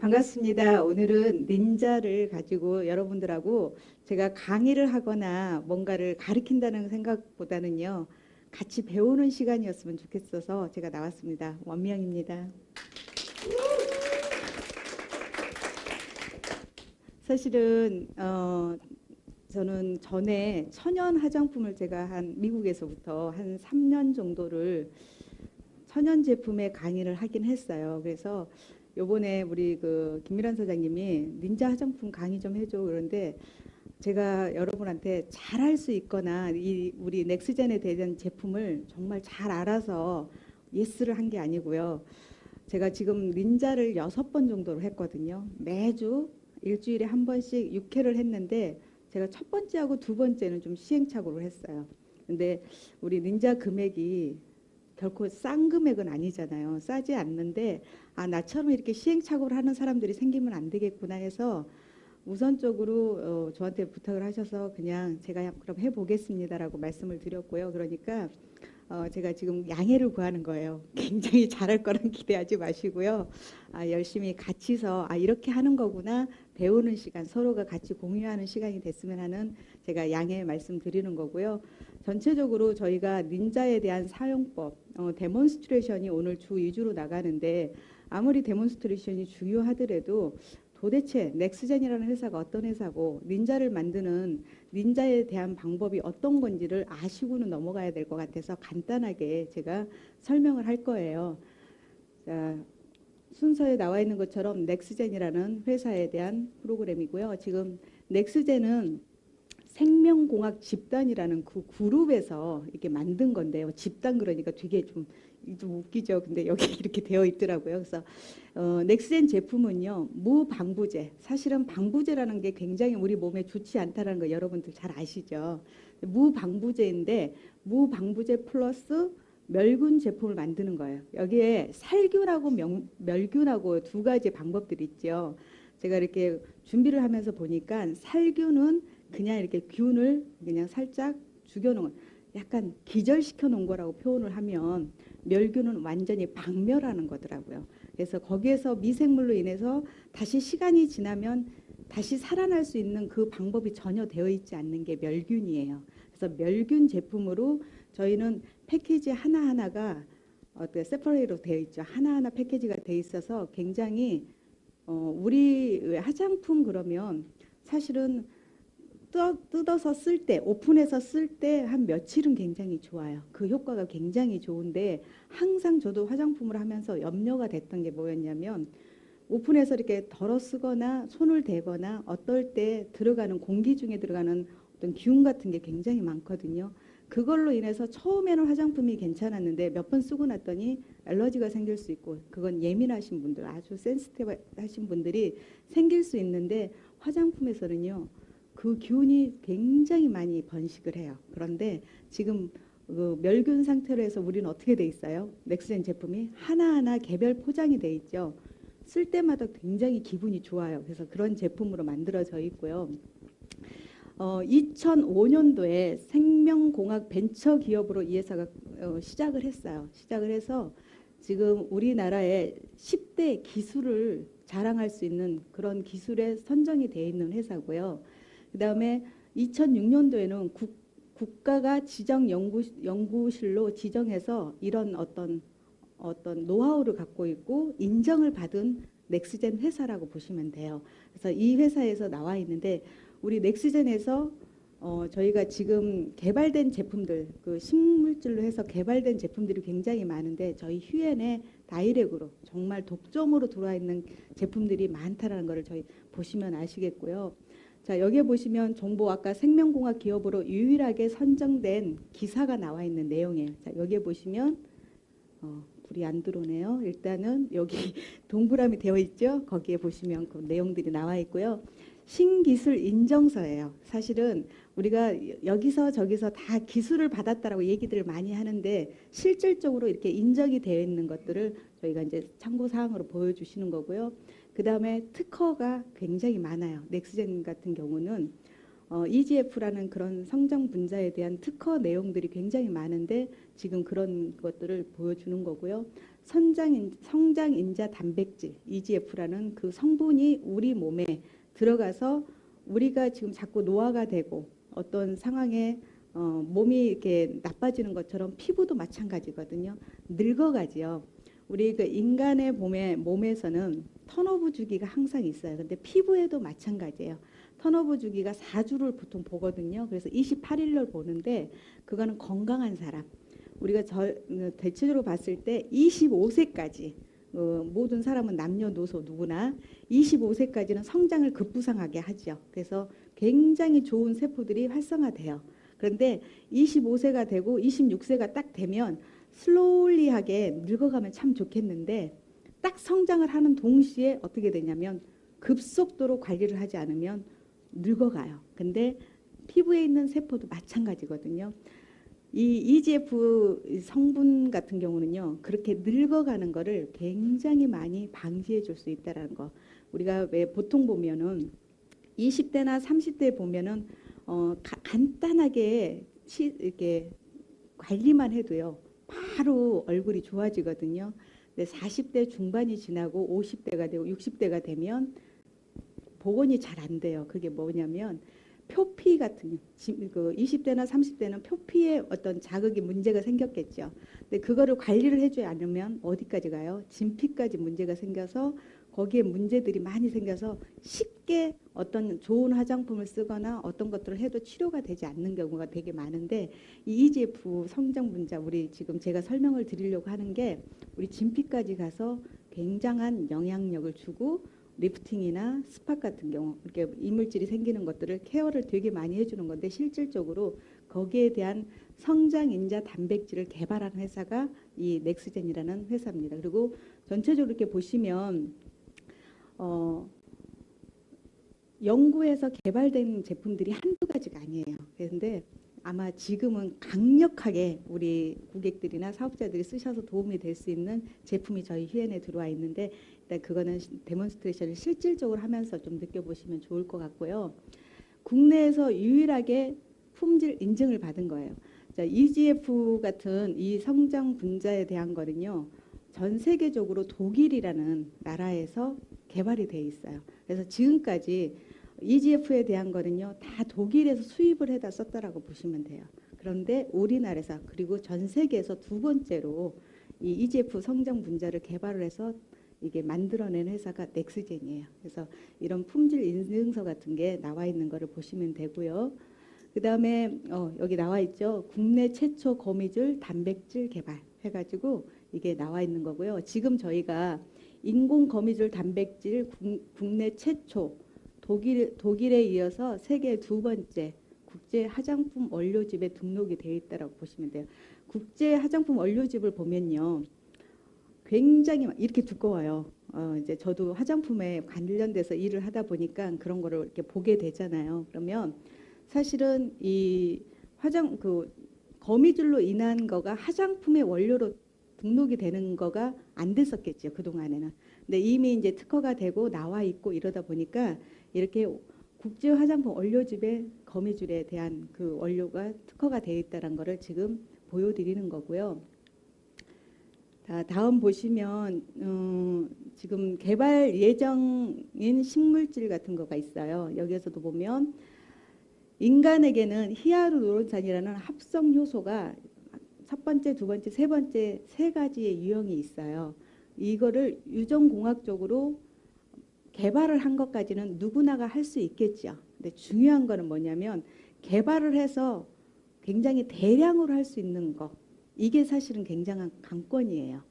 반갑습니다. 오늘은 닌자를 가지고 여러분들하고 제가 강의를 하거나 뭔가를 가르친다는 생각보다는요, 같이 배우는 시간이었으면 좋겠어서 제가 나왔습니다. 원명입니다. 사실은 저는 전에 천연 화장품을 제가 미국에서부터 한 3년 정도를 천연 제품의 강의를 하긴 했어요. 그래서 요번에 우리 그 김미란 사장님이 닌자 화장품 강의 좀 해줘 그런데 제가 여러분한테 잘할 수 있거나 이 우리 넥스젠에 대한 제품을 정말 잘 알아서 예스를 한 게 아니고요. 제가 지금 닌자를 6번 정도로 했거든요. 매주 일주일에 한 번씩 6회를 했는데 제가 첫 번째하고 두 번째는 좀 시행착오를 했어요. 근데 우리 닌자 금액이 결코 싼 금액은 아니잖아요. 싸지 않는데 나처럼 이렇게 시행착오를 하는 사람들이 생기면 안 되겠구나 해서 우선적으로 저한테 부탁을 하셔서 그냥 제가 그럼 해보겠습니다라고 말씀을 드렸고요. 그러니까 제가 지금 양해를 구하는 거예요. 굉장히 잘할 거란 기대하지 마시고요. 열심히 같이서 이렇게 하는 거구나 배우는 시간, 서로가 같이 공유하는 시간이 됐으면 하는 제가 양해 말씀드리는 거고요. 전체적으로 저희가 닌자에 대한 사용법, 데몬스트레이션이 오늘 주 2주로 나가는데 아무리 데몬스트레이션이 중요하더라도 도대체 넥스젠이라는 회사가 어떤 회사고 닌자를 만드는 닌자에 대한 방법이 어떤 건지를 아시고는 넘어가야 될 것 같아서 간단하게 제가 설명을 할 거예요. 자, 순서에 나와 있는 것처럼 넥스젠이라는 회사에 대한 프로그램이고요. 지금 넥스젠은 생명공학 집단이라는 그 그룹에서 이렇게 만든 건데요. 집단 그러니까 되게 좀 웃기죠. 근데 여기 이렇게 되어 있더라고요. 그래서 넥스젠 제품은요, 무방부제. 사실은 방부제라는 게 굉장히 우리 몸에 좋지 않다는 거 여러분들 잘 아시죠? 무방부제인데 무방부제 플러스 멸균 제품을 만드는 거예요. 여기에 살균하고 멸균하고 두 가지 방법들이 있죠. 제가 이렇게 준비를 하면서 보니까 살균은 그냥 이렇게 균을 그냥 살짝 죽여놓은 약간 기절시켜 놓은 거라고 표현을 하면 멸균은 완전히 박멸하는 거더라고요. 그래서 거기에서 미생물로 인해서 다시 시간이 지나면 다시 살아날 수 있는 그 방법이 전혀 되어 있지 않는 게 멸균이에요. 그래서 멸균 제품으로 저희는 패키지 하나하나가 세퍼레이로 되어 있죠. 하나하나 패키지가 되어 있어서 굉장히 우리 화장품 그러면 사실은 뜯어서 쓸 때, 오픈해서 쓸 때 한 며칠은 굉장히 좋아요. 그 효과가 굉장히 좋은데 항상 저도 화장품을 하면서 염려가 됐던 게 뭐였냐면 오픈해서 이렇게 덜어 쓰거나 손을 대거나 어떨 때 들어가는 공기 중에 들어가는 어떤 기운 같은 게 굉장히 많거든요. 그걸로 인해서 처음에는 화장품이 괜찮았는데 몇 번 쓰고 났더니 알러지가 생길 수 있고 그건 예민하신 분들 아주 센시티브 하신 분들이 생길 수 있는데 화장품에서는요. 그 기운이 굉장히 많이 번식을 해요. 그런데 지금 그 멸균 상태로 해서 우리는 어떻게 돼 있어요? 넥스젠 제품이 하나하나 개별 포장이 돼 있죠. 쓸 때마다 굉장히 기분이 좋아요. 그래서 그런 제품으로 만들어져 있고요. 2005년도에 생명공학 벤처기업으로 이 회사가 시작을 했어요. 시작을 해서 지금 우리나라의 10대 기술을 자랑할 수 있는 그런 기술에 선정이 되어 있는 회사고요. 그 다음에 2006년도에는 국가가 지정 연구실로 지정해서 이런 어떤 노하우를 갖고 있고 인정을 받은 넥스젠 회사라고 보시면 돼요. 그래서 이 회사에서 나와 있는데 우리 넥스젠에서 저희가 지금 개발된 제품들, 그 식물질로 해서 개발된 제품들이 굉장히 많은데 저희 휴엔에 다이렉트로 정말 독점으로 들어와 있는 제품들이 많다라는 것을 저희 보시면 아시겠고요. 자, 여기에 보시면 정보 아까 생명공학 기업으로 유일하게 선정된 기사가 나와 있는 내용이에요. 자, 여기에 보시면 불이 안 들어오네요. 일단은 여기 동그라미 되어 있죠. 거기에 보시면 그 내용들이 나와 있고요. 신기술 인정서예요. 사실은 우리가 여기서 저기서 다 기술을 받았다라고 얘기들을 많이 하는데 실질적으로 이렇게 인정이 되어 있는 것들을 저희가 이제 참고 사항으로 보여주시는 거고요. 그 다음에 특허가 굉장히 많아요. 넥스젠 같은 경우는 EGF라는 그런 성장 분자에 대한 특허 내용들이 굉장히 많은데 지금 그런 것들을 보여주는 거고요. 성장인자 단백질 EGF라는 그 성분이 우리 몸에 들어가서 우리가 지금 자꾸 노화가 되고 어떤 상황에 몸이 이렇게 나빠지는 것처럼 피부도 마찬가지거든요. 늙어가지요. 우리 그 인간의 몸에서는 턴오브 주기가 항상 있어요. 근데 피부에도 마찬가지예요. 턴오브 주기가 4주를 보통 보거든요. 그래서 28일을 보는데 그거는 건강한 사람. 우리가 대체적으로 봤을 때 25세까지 모든 사람은 남녀노소 누구나 25세까지는 성장을 급부상하게 하죠. 그래서 굉장히 좋은 세포들이 활성화돼요. 그런데 25세가 되고 26세가 딱 되면 슬로울리하게 늙어가면 참 좋겠는데 딱 성장을 하는 동시에 어떻게 되냐면 급속도로 관리를 하지 않으면 늙어가요. 근데 피부에 있는 세포도 마찬가지거든요. 이 EGF 성분 같은 경우는요, 그렇게 늙어가는 거를 굉장히 많이 방지해 줄 수 있다는 거. 우리가 왜 보통 보면은 20대나 30대 보면은 간단하게 이렇게 관리만 해도요, 바로 얼굴이 좋아지거든요. 근데 40대 중반이 지나고 50대가 되고 60대가 되면 복원이 잘 안 돼요. 그게 뭐냐면 표피 같은 그 20대나 30대는 표피에 어떤 자극이 문제가 생겼겠죠. 근데 그거를 관리를 해주지 않으면 어디까지 가요? 진피까지 문제가 생겨서 거기에 문제들이 많이 생겨서 쉽게 어떤 좋은 화장품을 쓰거나 어떤 것들을 해도 치료가 되지 않는 경우가 되게 많은데 이 EGF 성장 분자 우리 지금 제가 설명을 드리려고 하는 게 우리 진피까지 가서 굉장한 영향력을 주고 리프팅이나 스팟 같은 경우 이렇게 이물질이 생기는 것들을 케어를 되게 많이 해주는 건데 실질적으로 거기에 대한 성장인자 단백질을 개발한 회사가 이 넥스젠이라는 회사입니다. 그리고 전체적으로 이렇게 보시면 연구에서 개발된 제품들이 한두 가지가 아니에요. 그런데 아마 지금은 강력하게 우리 고객들이나 사업자들이 쓰셔서 도움이 될 수 있는 제품이 저희 휴엔에 들어와 있는데 일단 그거는 데몬스트레이션을 실질적으로 하면서 좀 느껴보시면 좋을 것 같고요. 국내에서 유일하게 품질 인증을 받은 거예요. 자, EGF 같은 이 성장 분자에 대한 거는요. 전 세계적으로 독일이라는 나라에서 개발이 돼 있어요. 그래서 지금까지 EGF에 대한 거는요. 다 독일에서 수입을 해다 썼다라고 보시면 돼요. 그런데 우리나라에서 그리고 전 세계에서 두 번째로 이 EGF 성장 분자를 개발을 해서 이게 만들어낸 회사가 넥스젠이에요. 그래서 이런 품질 인증서 같은 게 나와 있는 거를 보시면 되고요. 그 다음에 여기 나와 있죠. 국내 최초 거미줄 단백질 개발 해가지고 이게 나와 있는 거고요. 지금 저희가 인공 거미줄 단백질 국내 최초 독일에 이어서 세계 두 번째 국제 화장품 원료집에 등록이 되어 있다고 보시면 돼요. 국제 화장품 원료집을 보면요. 굉장히 이렇게 두꺼워요. 이제 저도 화장품에 관련돼서 일을 하다 보니까 그런 거를 이렇게 보게 되잖아요. 그러면 사실은 이 거미줄로 인한 거가 화장품의 원료로 등록이 되는 거가 안 됐었겠죠. 그동안에는. 근데 이미 이제 특허가 되고 나와 있고 이러다 보니까 이렇게 국제 화장품 원료집에 거미줄에 대한 그 원료가 특허가 되어 있다는 거를 지금 보여드리는 거고요. 다음 보시면 지금 개발 예정인 식물질 같은 거가 있어요. 여기에서도 보면 인간에게는 히알루론산이라는 합성 효소가 첫 번째, 두 번째, 세 번째 세 가지의 유형이 있어요. 이거를 유전공학적으로 개발을 한 것까지는 누구나가 할 수 있겠죠. 근데 중요한 거는 뭐냐면 개발을 해서 굉장히 대량으로 할 수 있는 거. 이게 사실은 굉장한 강권이에요.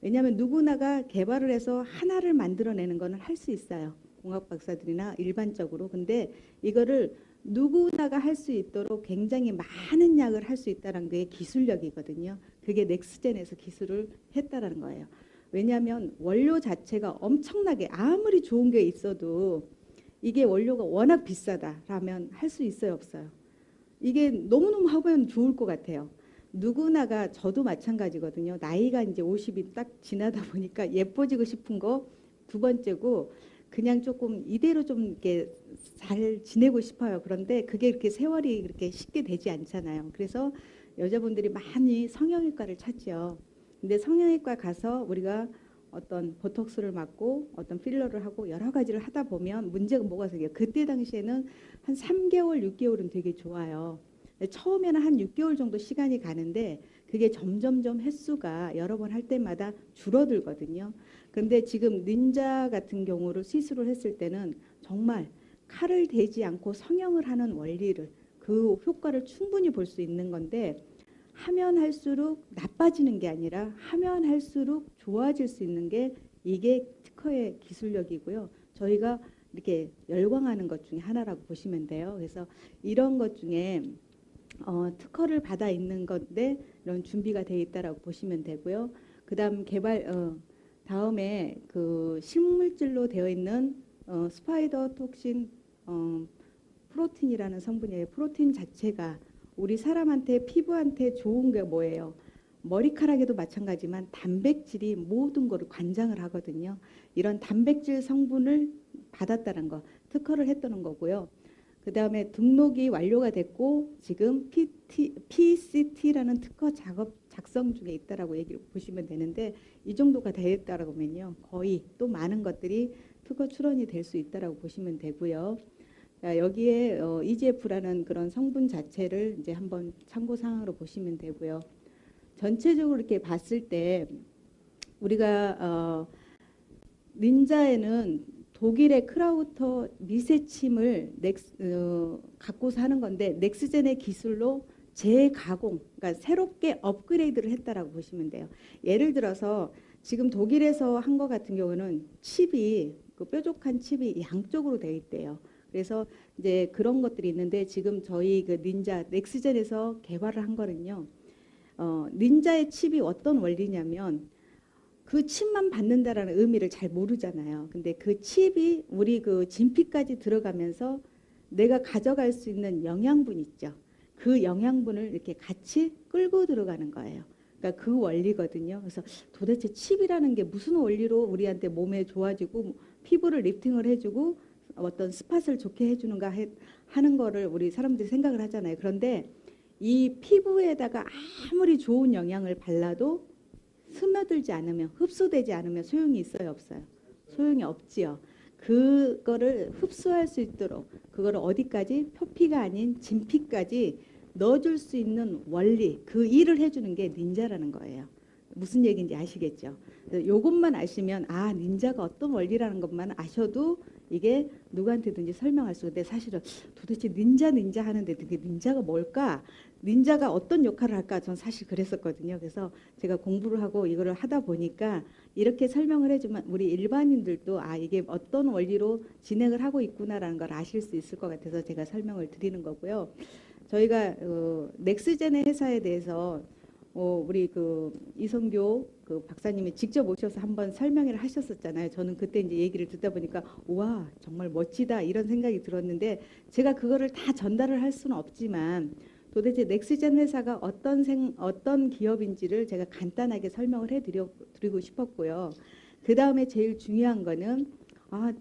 왜냐하면 누구나가 개발을 해서 하나를 만들어내는 거는 할 수 있어요. 공학 박사들이나 일반적으로. 근데 이거를 누구나가 할 수 있도록 굉장히 많은 약을 할 수 있다는 게 기술력이거든요. 그게 넥스젠에서 기술을 했다라는 거예요. 왜냐하면 원료 자체가 엄청나게 아무리 좋은 게 있어도 이게 원료가 워낙 비싸다라면 할 수 있어요, 없어요? 이게 너무너무 하면 좋을 것 같아요. 누구나가 저도 마찬가지거든요. 나이가 이제 50이 딱 지나다 보니까 예뻐지고 싶은 거 두 번째고 그냥 조금 이대로 좀 이렇게 잘 지내고 싶어요. 그런데 그게 이렇게 세월이 그렇게 쉽게 되지 않잖아요. 그래서 여자분들이 많이 성형외과를 찾죠. 근데 성형외과 가서 우리가 어떤 보톡스를 맞고 어떤 필러를 하고 여러 가지를 하다 보면 문제가 뭐가 생겨요. 그때 당시에는 한 3개월, 6개월은 되게 좋아요. 처음에는 한 6개월 정도 시간이 가는데 그게 점점점 횟수가 여러 번 할 때마다 줄어들거든요. 근데 지금 닌자 같은 경우를 시술을 했을 때는 정말 칼을 대지 않고 성형을 하는 원리를 그 효과를 충분히 볼 수 있는 건데 하면 할수록 나빠지는 게 아니라 하면 할수록 좋아질 수 있는 게 이게 특허의 기술력이고요. 저희가 이렇게 열광하는 것 중에 하나라고 보시면 돼요. 그래서 이런 것 중에 특허를 받아 있는 건데 이런 준비가 돼 있다라고 보시면 되고요. 그다음 다음에 그 식물질로 되어 있는 스파이더 톡신 프로틴이라는 성분이에요. 프로틴 자체가 우리 사람한테 피부한테 좋은 게 뭐예요? 머리카락에도 마찬가지지만 단백질이 모든 거를 관장을 하거든요. 이런 단백질 성분을 받았다는 거, 특허를 했다는 거고요. 그 다음에 등록이 완료가 됐고 지금 PCT라는 특허 작성 중에 있다라고 얘기를 보시면 되는데 이 정도가 됐다라고 하면요. 거의 또 많은 것들이 특허 출원이 될 수 있다라고 보시면 되고요. 여기에 EGF라는 그런 성분 자체를 이제 한번 참고 사항으로 보시면 되고요. 전체적으로 이렇게 봤을 때 우리가 닌자에는 독일의 크라우터 미세침을 갖고서 하는 건데 넥스젠의 기술로 재가공, 그러니까 새롭게 업그레이드를 했다라고 보시면 돼요. 예를 들어서 지금 독일에서 한 것 같은 경우는 칩이 그 뾰족한 칩이 양쪽으로 되어 있대요. 그래서 이제 그런 것들이 있는데 지금 저희 그 닌자 넥스젠에서 개발을 한 거는요. 닌자의 칩이 어떤 원리냐면 그 칩만 받는다라는 의미를 잘 모르잖아요. 근데 그 칩이 우리 그 진피까지 들어가면서 내가 가져갈 수 있는 영양분 있죠. 그 영양분을 이렇게 같이 끌고 들어가는 거예요. 그러니까 그 원리거든요. 그래서 도대체 칩이라는 게 무슨 원리로 우리한테 몸에 좋아지고 피부를 리프팅을 해주고 어떤 스팟을 좋게 해주는가 하는 거를 우리 사람들이 생각을 하잖아요. 그런데 이 피부에다가 아무리 좋은 영양을 발라도 스며들지 않으면 흡수되지 않으면 소용이 있어요, 없어요? 소용이 없지요. 그거를 흡수할 수 있도록 그거를 어디까지 표피가 아닌 진피까지 넣어줄 수 있는 원리 그 일을 해주는 게 닌자라는 거예요. 무슨 얘기인지 아시겠죠? 요것만 아시면 아 닌자가 어떤 원리라는 것만 아셔도 이게 누구한테든지 설명할 수 있는데 사실은 도대체 닌자 하는데 그게 닌자가 뭘까? 닌자가 어떤 역할을 할까? 전 사실 그랬었거든요. 그래서 제가 공부를 하고 이거를 하다 보니까 이렇게 설명을 해주면 우리 일반인들도 아 이게 어떤 원리로 진행을 하고 있구나라는 걸 아실 수 있을 것 같아서 제가 설명을 드리는 거고요. 저희가 넥스젠의 회사에 대해서 우리 그 이성교 그 박사님이 직접 오셔서 한번 설명을 하셨었잖아요. 저는 그때 이제 얘기를 듣다 보니까 와 정말 멋지다 이런 생각이 들었는데 제가 그거를 다 전달을 할 수는 없지만 도대체 넥스젠 회사가 어떤 기업인지를 제가 간단하게 설명을 해드리고 싶었고요. 그 다음에 제일 중요한 거는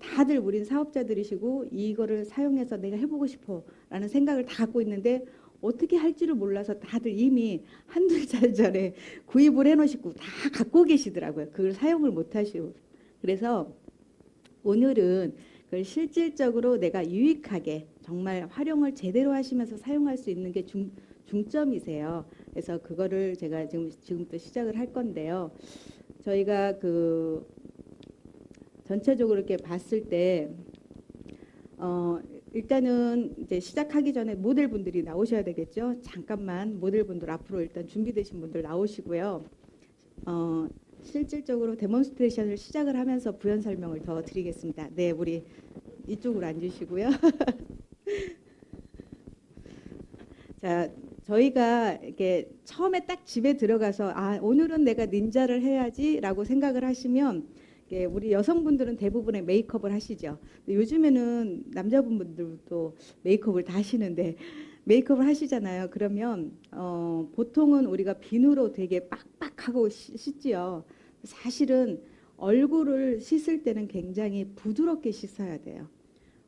다들 우린 사업자들이시고 이거를 사용해서 내가 해보고 싶어라는 생각을 다 갖고 있는데 어떻게 할지를 몰라서 다들 이미 한두 달 전에 구입을 해놓으시고 다 갖고 계시더라고요. 그걸 사용을 못하시고. 그래서 오늘은 그걸 실질적으로 내가 유익하게 정말 활용을 제대로 하시면서 사용할 수 있는 게 중점이세요. 그래서 그거를 제가 지금부터 시작을 할 건데요. 저희가 그 전체적으로 이렇게 봤을 때 일단은 이제 시작하기 전에 모델분들이 나오셔야 되겠죠. 잠깐만 모델분들 앞으로 일단 준비되신 분들 나오시고요. 실질적으로 데몬스트레이션을 시작을 하면서 부연 설명을 더 드리겠습니다. 네, 우리 이쪽으로 앉으시고요. 자, 저희가 이렇게 처음에 딱 집에 들어가서 오늘은 내가 닌자를 해야지라고 생각을 하시면 우리 여성분들은 대부분의 메이크업을 하시죠. 요즘에는 남자분들도 메이크업을 다 하시는데 메이크업을 하시잖아요. 그러면 보통은 우리가 비누로 되게 빡빡하고 씻지요. 사실은 얼굴을 씻을 때는 굉장히 부드럽게 씻어야 돼요.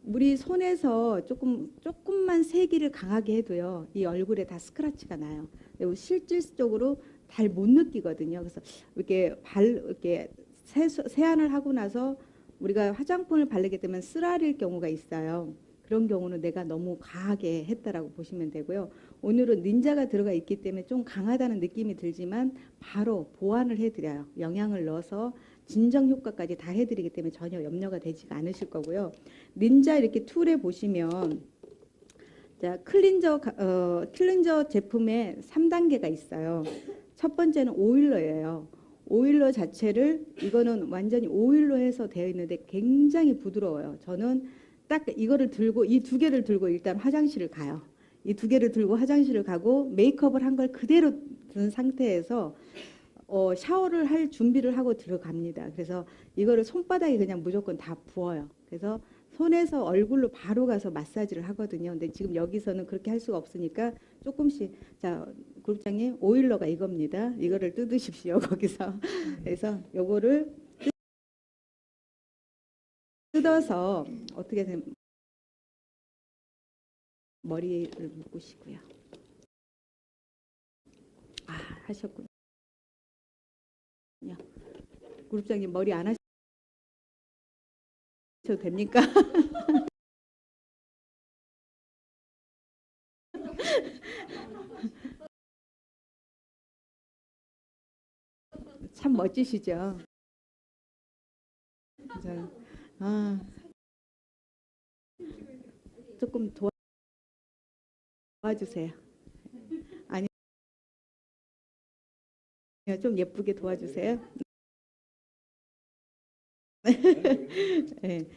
우리 손에서 조금만 세기를 강하게 해도요, 이 얼굴에 다 스크래치가 나요. 실질적으로 잘 못 느끼거든요. 그래서 이렇게 세안을 하고 나서 우리가 화장품을 바르게 되면 쓰라릴 경우가 있어요. 그런 경우는 내가 너무 과하게 했다라고 보시면 되고요. 오늘은 닌자가 들어가 있기 때문에 좀 강하다는 느낌이 들지만 바로 보완을 해드려요. 영양을 넣어서 진정 효과까지 다 해드리기 때문에 전혀 염려가 되지가 않으실 거고요. 닌자 이렇게 툴에 보시면 자, 클린저 제품에 3단계가 있어요. 첫 번째는 오일러예요. 오일러 자체를 이거는 완전히 오일로 해서 되어 있는데 굉장히 부드러워요. 저는 딱 이거를 들고 이 두 개를 들고 일단 화장실을 가요. 이 두 개를 들고 화장실을 가고 메이크업을 한 걸 그대로 든 상태에서 샤워를 할 준비를 하고 들어갑니다. 그래서 이거를 손바닥에 그냥 무조건 다 부어요. 그래서 손에서 얼굴로 바로 가서 마사지를 하거든요. 근데 지금 여기서는 그렇게 할 수가 없으니까 조금씩. 자, 그룹장님, 오일러가 이겁니다. 이거를 뜯으십시오. 거기서. 그래서 요거를 뜯어서 어떻게 되면 머리를 묶으시고요. 아, 하셨군요. 그룹장님 머리 안 하셔도 됩니까? 참 멋지시죠? 그래서, 아, 조금 도와주세요. 아니요, 좀 예쁘게 도와주세요. 네.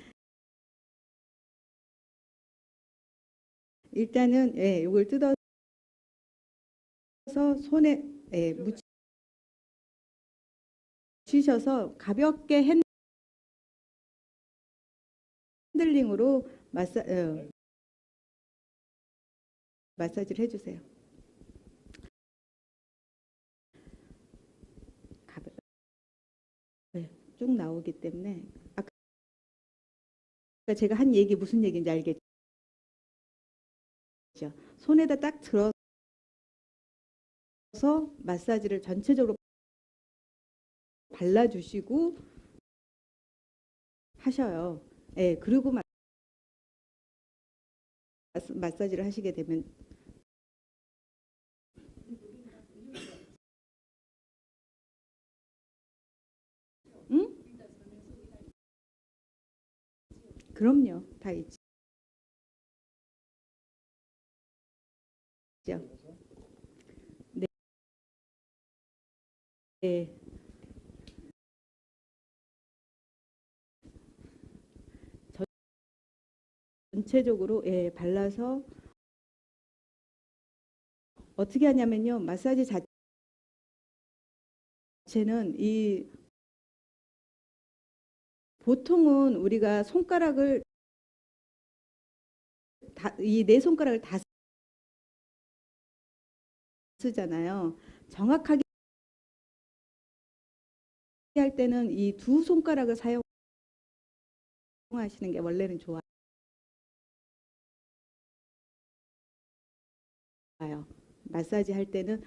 일단은 이걸 뜯어서 손에 묻히셔서 가볍게 핸들링으로 마사지를 해주세요. 쭉 나오기 때문에 아까 제가 한 얘기 무슨 얘기인지 알겠죠? 손에다 딱 들어서 마사지를 전체적으로 발라주시고 하셔요. 예, 그리고 마사지를 하시게 되면 응? 그럼요. 다 있죠. 네. 네. 전체적으로 발라서 어떻게 하냐면요. 마사지 자체는 보통은 우리가 손가락을 이 네 손가락을 다 쓰잖아요. 정확하게 할 때는 이 두 손가락을 사용하시는 게 원래는 좋아요. 마사지 할 때는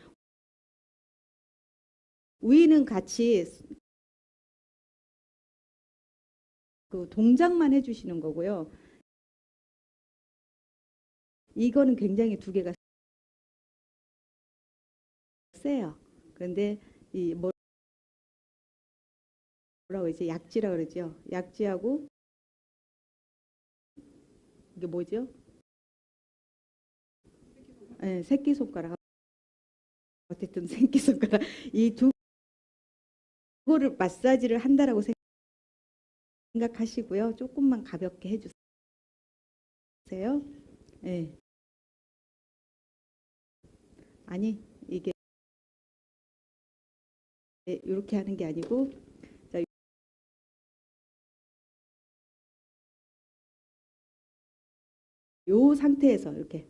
위는 같이 그 동작만 해주시는 거고요. 이거는 굉장히 두 개가 세요. 그런데 이 뭐라고 이제 약지라 그러죠. 약지하고 이게 뭐죠? 네, 새끼손가락. 어쨌든 새끼손가락 이 두 개를 마사지를 한다라고 생각하시고요. 조금만 가볍게 해주세요. 네. 아니 이게 이렇게 하는 게 아니고 자, 요 상태에서 이렇게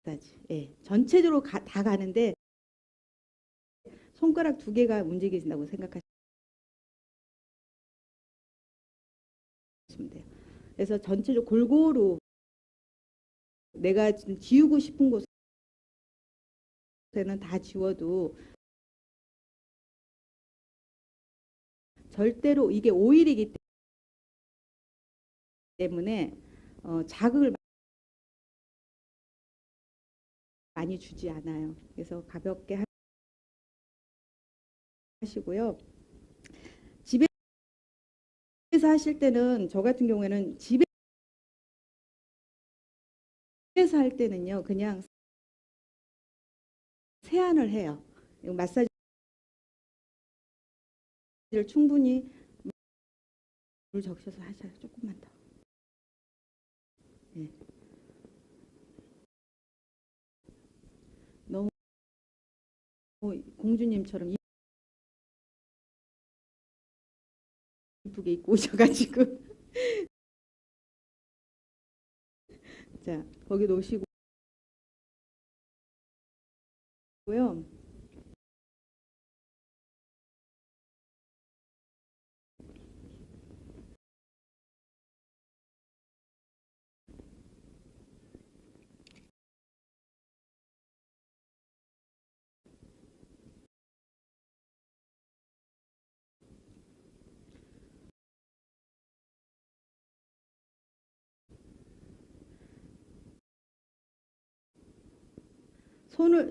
마사지. 전체적으로 다 가는데 손가락 두 개가 움직이신다고 생각하시면 그래서 전체적으로 골고루 내가 지금 지우고 싶은 곳에는 다 지워도 절대로 이게 오일이기 때문에 자극을 많이 주지 않아요. 그래서 가볍게 하시고요. 집에서 하실 때는 저 같은 경우에는 집에서 할 때는요. 그냥 세안을 해요. 마사지를 충분히 물 적셔서 하셔요. 조금만 더. 네. 너무 공주님처럼 이쁘게 입고 오셔가지고 자 거기 놓으시고요.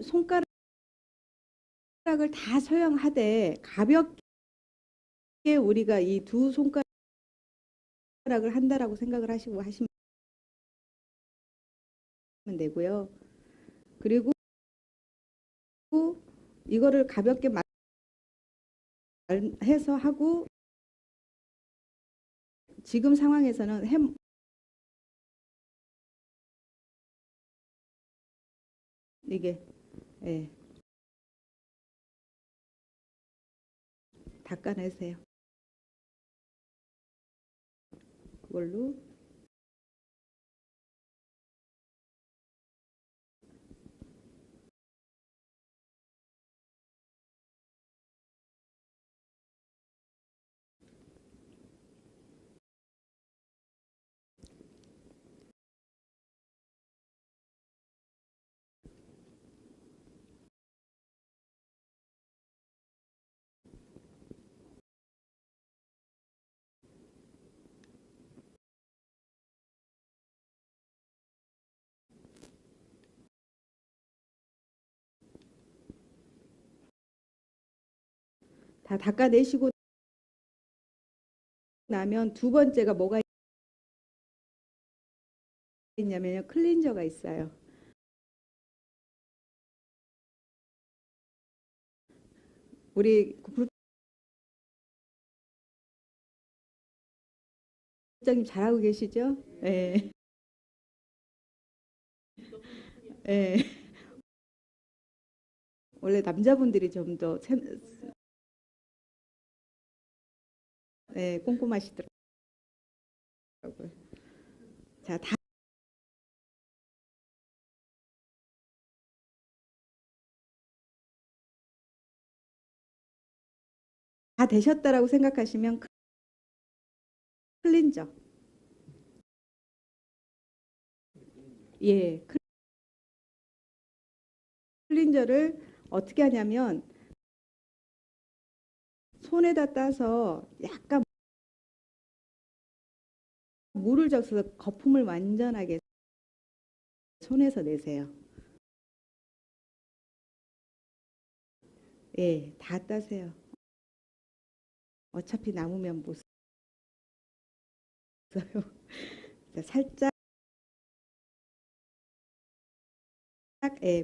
손가락을 다 사용하되 가볍게 우리가 이 두 손가락을 한다라고 생각을 하시고 하시면 되고요. 그리고 이거를 가볍게 해서 하고 지금 상황에서는 이게 예, 닦아내세요. 그걸로 다 닦아내시고 나면 두 번째가 뭐가 있냐면요. 클렌저가 있어요. 우리 국장님 잘하고 계시죠? 예. 예. 원래 남자분들이 좀 더 꼼꼼하시더라고요. 자, 다 되셨다라고 생각하시면 클렌저. 예. 클렌저를 어떻게 하냐면 손에다 따서 약간 물을 적셔서 거품을 완전하게 손에서 내세요. 예, 다 따세요. 어차피 남으면 못 써요. 살짝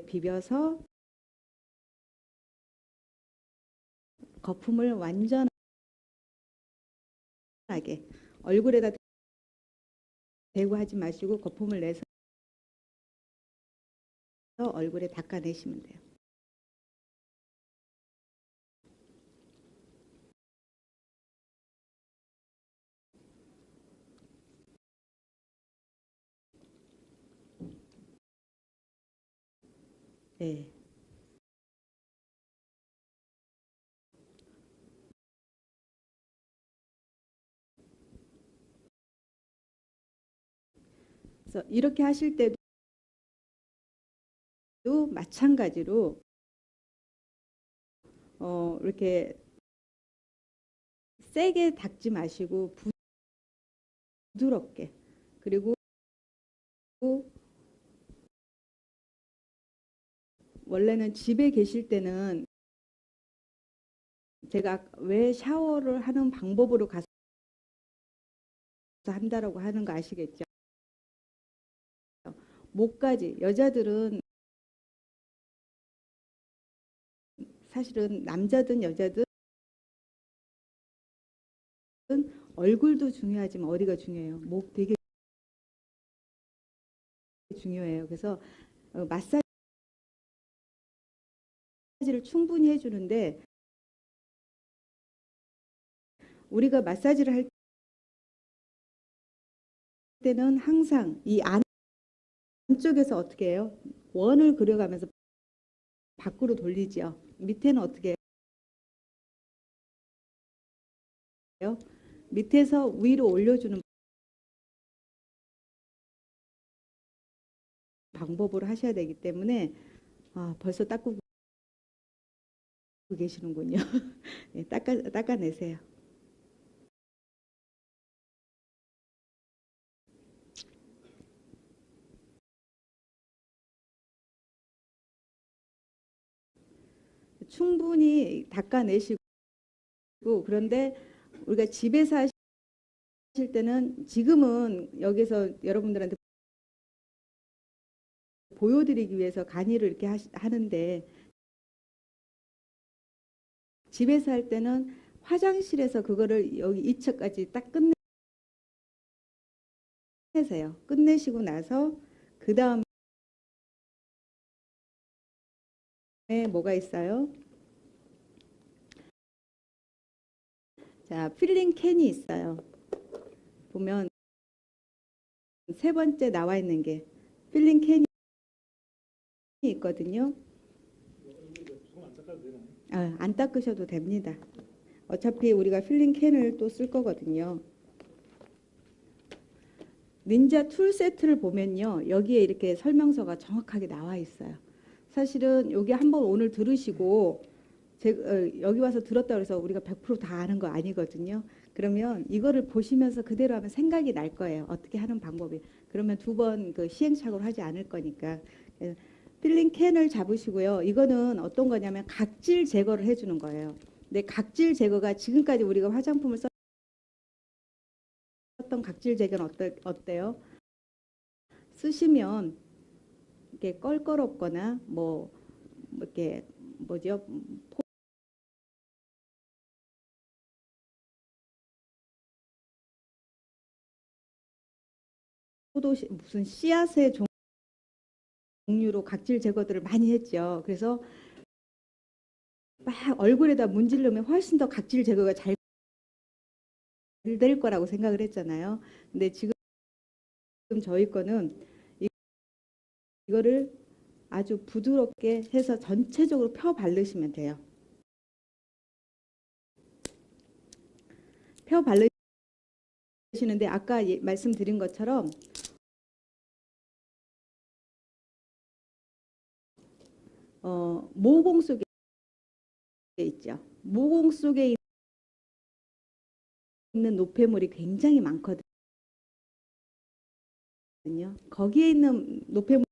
비벼서 거품을 완전하게 얼굴에다 대고 하지 마시고 거품을 내서 얼굴에 닦아내시면 돼요. 예. 그래서 이렇게 하실 때도 마찬가지로 이렇게 세게 닦지 마시고 부드럽게, 그리고 원래는 집에 계실 때는 제가 왜 샤워를 하는 방법으로 가서 한다라고 하는 거 아시겠죠? 목까지, 여자들은 사실은 남자든 여자든 얼굴도 중요하지만 어디가 중요해요? 목 되게 중요해요. 그래서 마사지를 충분히 해주는데, 우리가 마사지를 할 때는 항상 이 안쪽에서 어떻게 해요? 원을 그려가면서 밖으로 돌리죠. 밑에는 어떻게 해요? 밑에서 위로 올려주는 방법으로 하셔야 되기 때문에, 벌써 닦고 계시는군요. 네, 닦아내세요. 충분히 닦아내시고, 그런데 우리가 집에서 하실 때는, 지금은 여기서 여러분들한테 보여드리기 위해서 간이를 이렇게 하는데, 집에서 할 때는 화장실에서 그거를 여기 2층까지 딱 끝내세요. 끝내시고 나서 그 다음에 뭐가 있어요? 자, 필링 캔이 있어요. 보면 세 번째 나와 있는 게 필링 캔이 있거든요. 안 닦으셔도 됩니다. 어차피 우리가 필링 캔을 또 쓸 거거든요. 닌자 툴 세트를 보면요, 여기에 이렇게 설명서가 정확하게 나와 있어요. 사실은 여기 한번 오늘 들으시고 여기 와서 들었다 그래서 우리가 100%다 아는 거 아니거든요. 그러면 이거를 보시면서 그대로 하면 생각이 날 거예요. 어떻게 하는 방법이. 그러면 두 번 그 시행착오를 하지 않을 거니까. 필링 캔을 잡으시고요. 이거는 어떤 거냐면 각질 제거를 해주는 거예요. 근데 각질 제거가, 지금까지 우리가 화장품을 썼던 각질 제거는 어때요? 쓰시면 이렇게 껄껄없거나 뭐 이렇게 뭐죠? 포도 무슨 씨앗의 종류로 각질 제거들을 많이 했죠. 그래서 막 얼굴에다 문지르면 훨씬 더 각질 제거가 잘 될 거라고 생각을 했잖아요. 근데 지금 저희 거는 이거를 아주 부드럽게 해서 전체적으로 펴 바르시면 돼요. 펴 바르시는데 아까 말씀드린 것처럼 모공 속에 있죠. 모공 속에 있는 노폐물이 굉장히 많거든요. 거기에 있는 노폐물을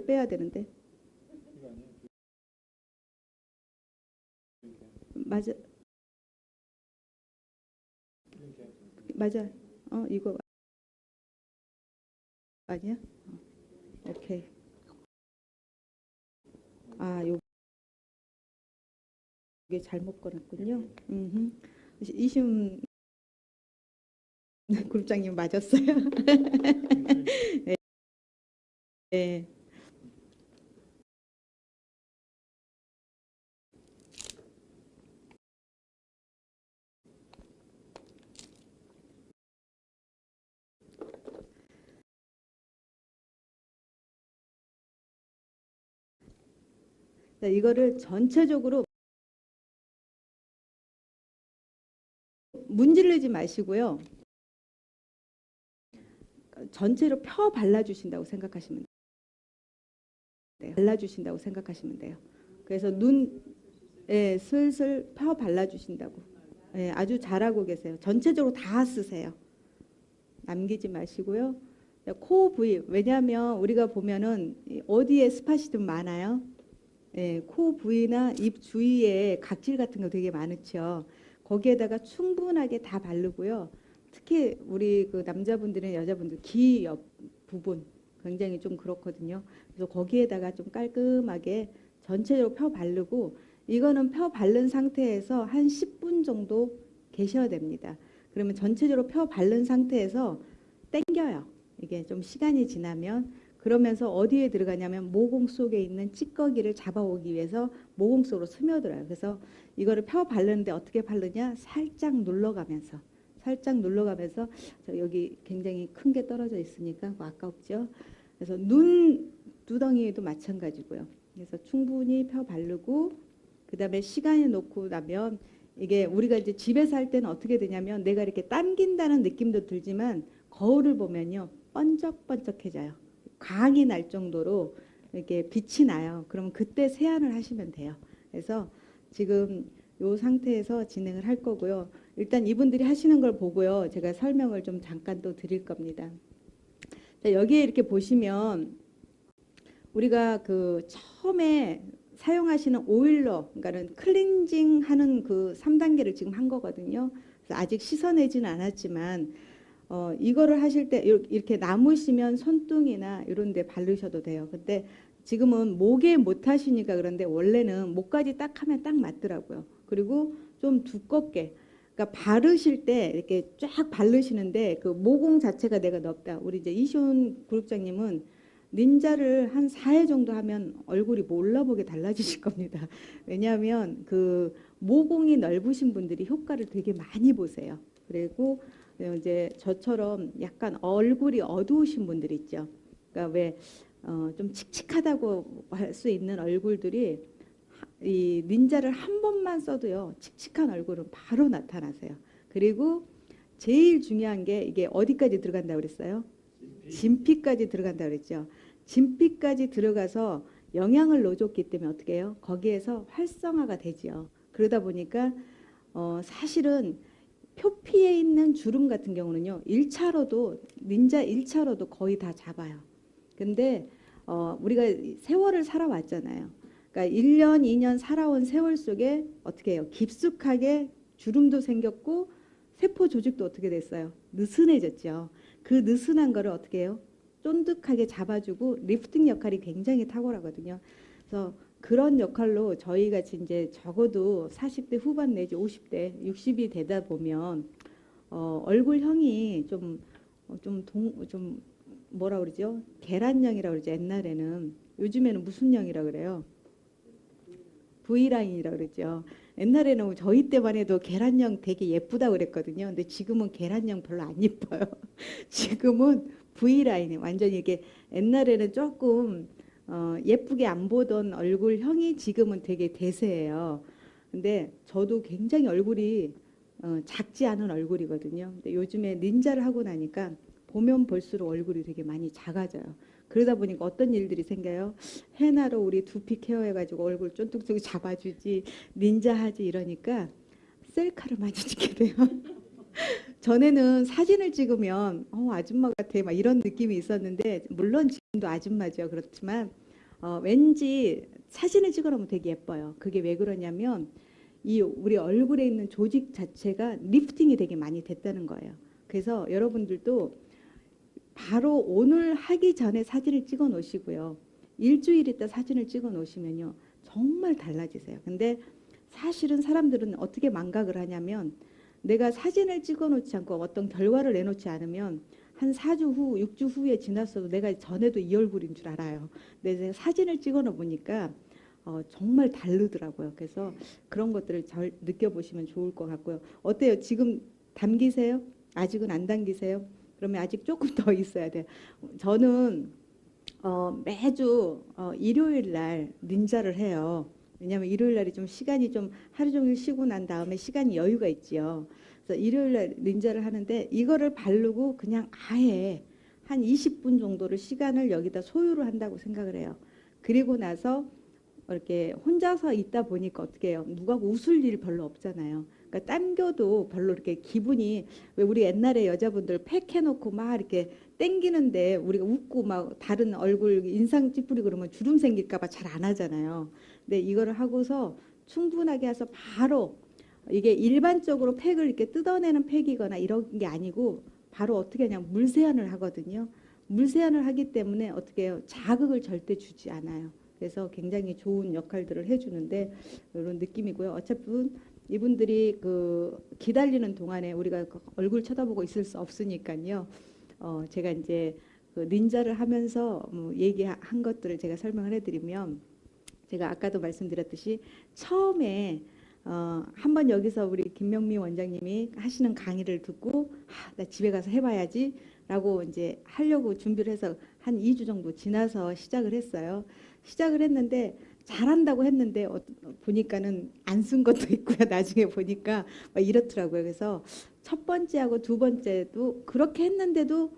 빼야 되는데. 맞아, 맞아. 이거 아니야? 오케이. 요게 잘못 걸었군요. 이심 그룹장님 맞았어요. 네. 네. 이거를 전체적으로 문지르지 마시고요. 전체로 펴 발라주신다고 생각하시면 돼요. 발라주신다고 생각하시면 돼요. 그래서 예, 슬슬 펴 발라주신다고. 예, 아주 잘하고 계세요. 전체적으로 다 쓰세요. 남기지 마시고요. 코 부위, 왜냐하면 우리가 보면은 어디에 스팟이 좀 많아요? 예, 코 부위나 입 주위에 각질 같은 거 되게 많죠. 거기에다가 충분하게 다 바르고요. 특히 우리 그 남자분들은 여자분들 귀 옆 부분 굉장히 좀 그렇거든요. 그래서 거기에다가 좀 깔끔하게 전체적으로 펴 바르고, 이거는 펴 바른 상태에서 한 10분 정도 계셔야 됩니다. 그러면 전체적으로 펴 바른 상태에서 땡겨요. 이게 좀 시간이 지나면. 그러면서 어디에 들어가냐면 모공 속에 있는 찌꺼기를 잡아오기 위해서 모공 속으로 스며들어요. 그래서 이거를 펴 바르는데 어떻게 바르냐? 살짝 눌러가면서 저 여기 굉장히 큰 게 떨어져 있으니까 그거 아깝죠. 그래서 눈 두덩이에도 마찬가지고요. 그래서 충분히 펴 바르고, 그다음에 시간이 놓고 나면, 이게 우리가 이제 집에서 할 때는 어떻게 되냐면 내가 이렇게 당긴다는 느낌도 들지만 거울을 보면요 번쩍번쩍해져요. 광이 날 정도로 이렇게 빛이 나요. 그러면 그때 세안을 하시면 돼요. 그래서 지금 이 상태에서 진행을 할 거고요. 일단 이분들이 하시는 걸 보고요, 제가 설명을 좀 잠깐 또 드릴 겁니다. 자, 여기에 이렇게 보시면 우리가 그 처음에 사용하시는 오일러, 그러니까는 클렌징 하는 그 3단계를 지금 한 거거든요. 그래서 아직 씻어내지는 않았지만 이거를 하실 때 이렇게 남으시면 손등이나 이런 데 바르셔도 돼요. 근데 지금은 목에 못 하시니까 그런데 원래는 목까지 딱 하면 딱 맞더라고요. 그리고 좀 두껍게, 그러니까 바르실 때 이렇게 쫙 바르시는데 그 모공 자체가 내가 넓다. 우리 이제 이시온 그룹장님은 닌자를 한 4회 정도 하면 얼굴이 몰라보게 달라지실 겁니다. 왜냐하면 그 모공이 넓으신 분들이 효과를 되게 많이 보세요. 그리고 이제 저처럼 약간 얼굴이 어두우신 분들 있죠. 그러니까 왜 좀 칙칙하다고 할 수 있는 얼굴들이 이 닌자를 한 번만 써도요 칙칙한 얼굴은 바로 나타나세요. 그리고 제일 중요한 게 이게 어디까지 들어간다고 그랬어요? 진피까지 들어간다고 그랬죠. 진피까지 들어가서 영향을 넣어줬기 때문에 어떻게 해요? 거기에서 활성화가 되지요. 그러다 보니까 사실은 표피에 있는 주름 같은 경우는요 1차로도 닌자 1차로도 거의 다 잡아요. 근데 우리가 세월을 살아왔잖아요. 그러니까 1년 2년 살아온 세월 속에 어떻게 해요? 깊숙하게 주름도 생겼고 세포 조직도 어떻게 됐어요? 느슨해졌죠. 그 느슨한 거를 어떻게 해요? 쫀득하게 잡아주고 리프팅 역할이 굉장히 탁월하거든요. 그래서 그런 역할로 저희 같이 이제 적어도 40대 후반 내지 50대, 60이 되다 보면 얼굴형이 좀 뭐라 그러죠? 계란형이라고 그러죠. 옛날에는. 요즘에는 무슨 형이라 그래요? V라인이라 그러죠. 옛날에는 저희 때만 해도 계란형 되게 예쁘다고 그랬거든요. 근데 지금은 계란형 별로 안 예뻐요. 지금은 V라인이 완전히 이게, 옛날에는 조금 예쁘게 안 보던 얼굴형이 지금은 되게 대세예요. 근데 저도 굉장히 얼굴이 작지 않은 얼굴이거든요. 근데 요즘에 닌자를 하고 나니까 보면 볼수록 얼굴이 되게 많이 작아져요. 그러다 보니까 어떤 일들이 생겨요? 헤나로 우리 두피 케어해가지고 얼굴 쫀득쫀득 잡아주지, 닌자 하지 이러니까 셀카를 많이 찍게 돼요. 전에는 사진을 찍으면 아줌마 같아 막 이런 느낌이 있었는데, 물론 지금도 아줌마죠. 그렇지만 왠지 사진을 찍어놓으면 되게 예뻐요. 그게 왜 그러냐면 이 우리 얼굴에 있는 조직 자체가 리프팅이 되게 많이 됐다는 거예요. 그래서 여러분들도 바로 오늘 하기 전에 사진을 찍어 놓으시고요. 일주일 있다 사진을 찍어 놓으시면요 정말 달라지세요. 근데 사실은 사람들은 어떻게 망각을 하냐면, 내가 사진을 찍어 놓지 않고 어떤 결과를 내놓지 않으면 한 4주 후, 6주 후에 지났어도 내가 전에도 이 얼굴인 줄 알아요. 근데 제가 사진을 찍어 놓으니까 정말 다르더라고요. 그래서 그런 것들을 잘 느껴보시면 좋을 것 같고요. 어때요? 지금 담기세요? 아직은 안 담기세요? 그러면 아직 조금 더 있어야 돼요. 저는 매주 일요일 날 닌자를 해요. 왜냐하면 일요일 날이 좀 시간이 좀 하루 종일 쉬고 난 다음에 시간이 여유가 있지요. 그래서 일요일 날 닌자를 하는데 이거를 바르고 그냥 아예 한 20분 정도를 시간을 여기다 소요를 한다고 생각을 해요. 그리고 나서 이렇게 혼자서 있다 보니까 어떻게 해요? 누가 웃을 일 별로 없잖아요. 그러니까 당겨도 별로 이렇게 기분이, 왜 우리 옛날에 여자분들 팩 해놓고 막 이렇게 땡기는데 우리가 웃고 막 다른 얼굴 인상 찌푸리고 그러면 주름 생길까 봐 잘 안 하잖아요. 근데 이거를 하고서 충분하게 해서 바로, 이게 일반적으로 팩을 이렇게 뜯어내는 팩이거나 이런 게 아니고 바로 어떻게 하냐면 물세안을 하거든요. 물세안을 하기 때문에 어떻게 해요? 자극을 절대 주지 않아요. 그래서 굉장히 좋은 역할들을 해주는데 이런 느낌이고요. 어차피 이분들이 그 기다리는 동안에 우리가 그 얼굴 쳐다보고 있을 수 없으니까요. 제가 이제 그 닌자를 하면서 뭐 얘기한 것들을 제가 설명을 해드리면, 제가 아까도 말씀드렸듯이 처음에 한번 여기서 우리 김명미 원장님이 하시는 강의를 듣고 나 집에 가서 해봐야지 라고 이제 하려고 준비를 해서 한 2주 정도 지나서 시작을 했어요. 시작을 했는데 잘한다고 했는데 보니까는 안 쓴 것도 있고요. 나중에 보니까 막 이렇더라고요. 그래서 첫 번째하고 두 번째도 그렇게 했는데도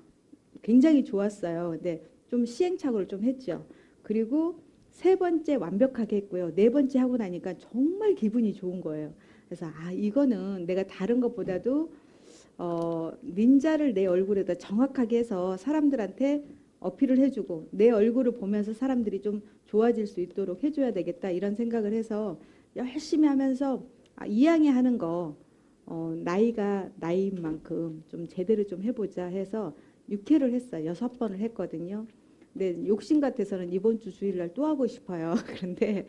굉장히 좋았어요. 근데 좀 시행착오를 좀 했죠. 그리고 세 번째 완벽하게 했고요. 네 번째 하고 나니까 정말 기분이 좋은 거예요. 그래서 이거는 내가 다른 것보다도 닌자를 내 얼굴에다 정확하게 해서 사람들한테 어필을 해주고 내 얼굴을 보면서 사람들이 좀 좋아질 수 있도록 해줘야 되겠다 이런 생각을 해서 열심히 하면서 이왕에 하는 거 나이가 나이인 만큼 좀 제대로 좀 해보자 해서 6회를 했어요. 6번을 했거든요. 근데 욕심 같아서는 이번 주 주일날 또 하고 싶어요. 그런데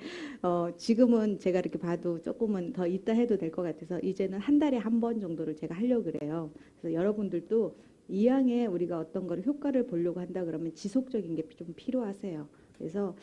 지금은 제가 이렇게 봐도 조금은 더 있다 해도 될 것 같아서 이제는 한 달에 한 번 정도를 제가 하려고 그래요. 그래서 여러분들도 이왕에 우리가 어떤 걸 효과를 보려고 한다 그러면 지속적인 게 좀 필요하세요. 그래서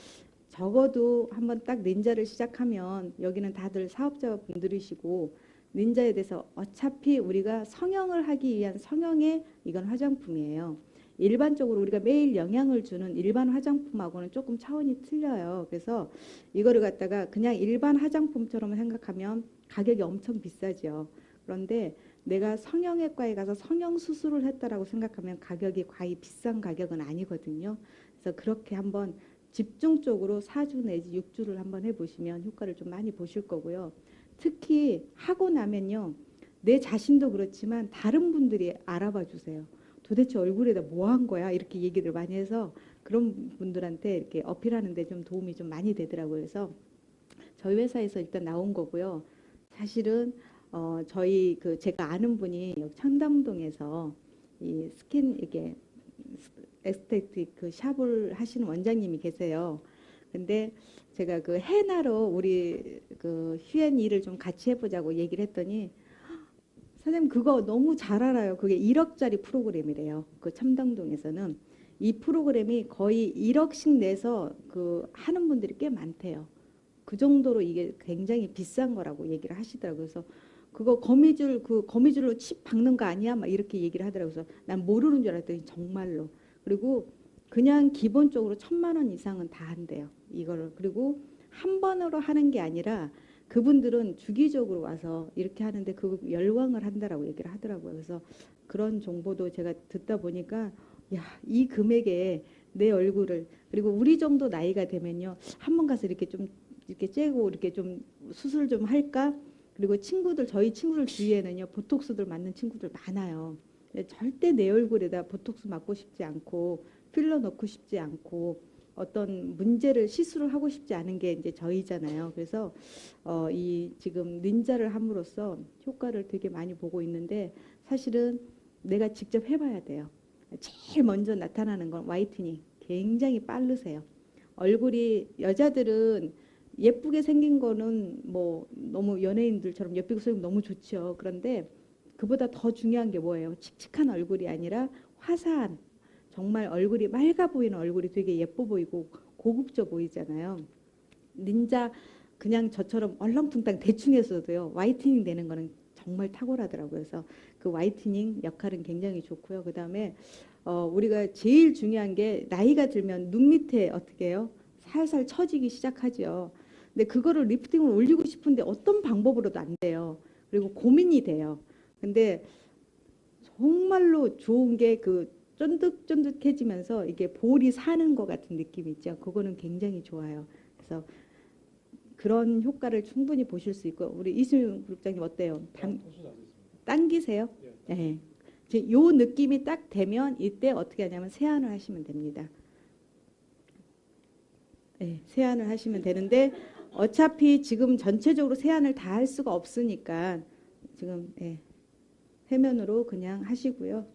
적어도 한번 딱 닌자를 시작하면, 여기는 다들 사업자분들이시고 닌자에 대해서 어차피 우리가 성형을 하기 위한 성형의 이건 화장품이에요. 일반적으로 우리가 매일 영양을 주는 일반 화장품하고는 조금 차원이 틀려요. 그래서 이거를 갖다가 그냥 일반 화장품처럼 생각하면 가격이 엄청 비싸죠. 그런데 내가 성형외과에 가서 성형 수술을 했다라고 생각하면 가격이 과히 비싼 가격은 아니거든요. 그래서 그렇게 한번 집중적으로 4주 내지 6주를 한번 해보시면 효과를 좀 많이 보실 거고요. 특히 하고 나면요, 내 자신도 그렇지만 다른 분들이 알아봐 주세요. 도대체 얼굴에다 뭐 한 거야? 이렇게 얘기를 많이 해서 그런 분들한테 이렇게 어필하는 데 좀 도움이 좀 많이 되더라고요. 그래서 저희 회사에서 일단 나온 거고요. 사실은 저희 그 제가 아는 분이 여기 청담동에서 이 스킨 이게 에스테틱 그 샵을 하시는 원장님이 계세요. 근데 제가 그 해나로 우리 그 휴앤이를 좀 같이 해보자고 얘기를 했더니 선생님 그거 너무 잘 알아요. 그게 1억짜리 프로그램이래요. 그 첨당동에서는 이 프로그램이 거의 1억씩 내서 그 하는 분들이 꽤 많대요. 그 정도로 이게 굉장히 비싼 거라고 얘기를 하시더라고요. 그래서 그거 거미줄 그 거미줄로 칩 박는 거 아니야? 막 이렇게 얘기를 하더라고요. 그래서 난 모르는 줄 알았더니 정말로. 그리고 그냥 기본적으로 1,000만 원 이상은 다 한대요. 이거를. 그리고 한 번으로 하는 게 아니라 그분들은 주기적으로 와서 이렇게 하는데 그 열광을 한다라고 얘기를 하더라고요. 그래서 그런 정보도 제가 듣다 보니까 야, 이 금액에 내 얼굴을, 그리고 우리 정도 나이가 되면요, 한 번 가서 이렇게 좀 이렇게 째고 이렇게 좀 수술 좀 할까? 그리고 친구들, 저희 친구들 주위에는요 보톡스들 맞는 친구들 많아요. 절대 내 얼굴에다 보톡스 맞고 싶지 않고 필러 넣고 싶지 않고 어떤 문제를 시술을 하고 싶지 않은 게 이제 저희잖아요. 그래서 이 지금 닌자를 함으로써 효과를 되게 많이 보고 있는데 사실은 내가 직접 해봐야 돼요. 제일 먼저 나타나는 건 화이트닝. 굉장히 빠르세요. 얼굴이 여자들은 예쁘게 생긴 거는 뭐 너무 연예인들처럼 예쁘게 생기면 너무 좋죠. 그런데 그보다 더 중요한 게 뭐예요? 칙칙한 얼굴이 아니라 화사한, 정말 얼굴이 맑아 보이는 얼굴이 되게 예뻐 보이고 고급져 보이잖아요. 닌자 그냥 저처럼 얼렁뚱땅 대충 했어도요, 화이트닝 되는 거는 정말 탁월하더라고요. 그래서 그 화이트닝 역할은 굉장히 좋고요. 그 다음에 우리가 제일 중요한 게 나이가 들면 눈 밑에 어떻게 해요? 살살 처지기 시작하죠. 근데 그거를 리프팅을 올리고 싶은데 어떤 방법으로도 안 돼요. 그리고 고민이 돼요. 근데 정말로 좋은 게 그 쫀득쫀득해지면서 이게 볼이 사는 것 같은 느낌 있죠. 그거는 굉장히 좋아요. 그래서 그런 효과를 충분히 보실 수 있고 우리 이수영 그룹장님 어때요? 당기세요? 네. 이제 요 느낌이 딱 되면 이때 어떻게 하냐면 세안을 하시면 됩니다. 네, 세안을 하시면 되는데 어차피 지금 전체적으로 세안을 다 할 수가 없으니까 지금 해면으로 그냥 하시고요.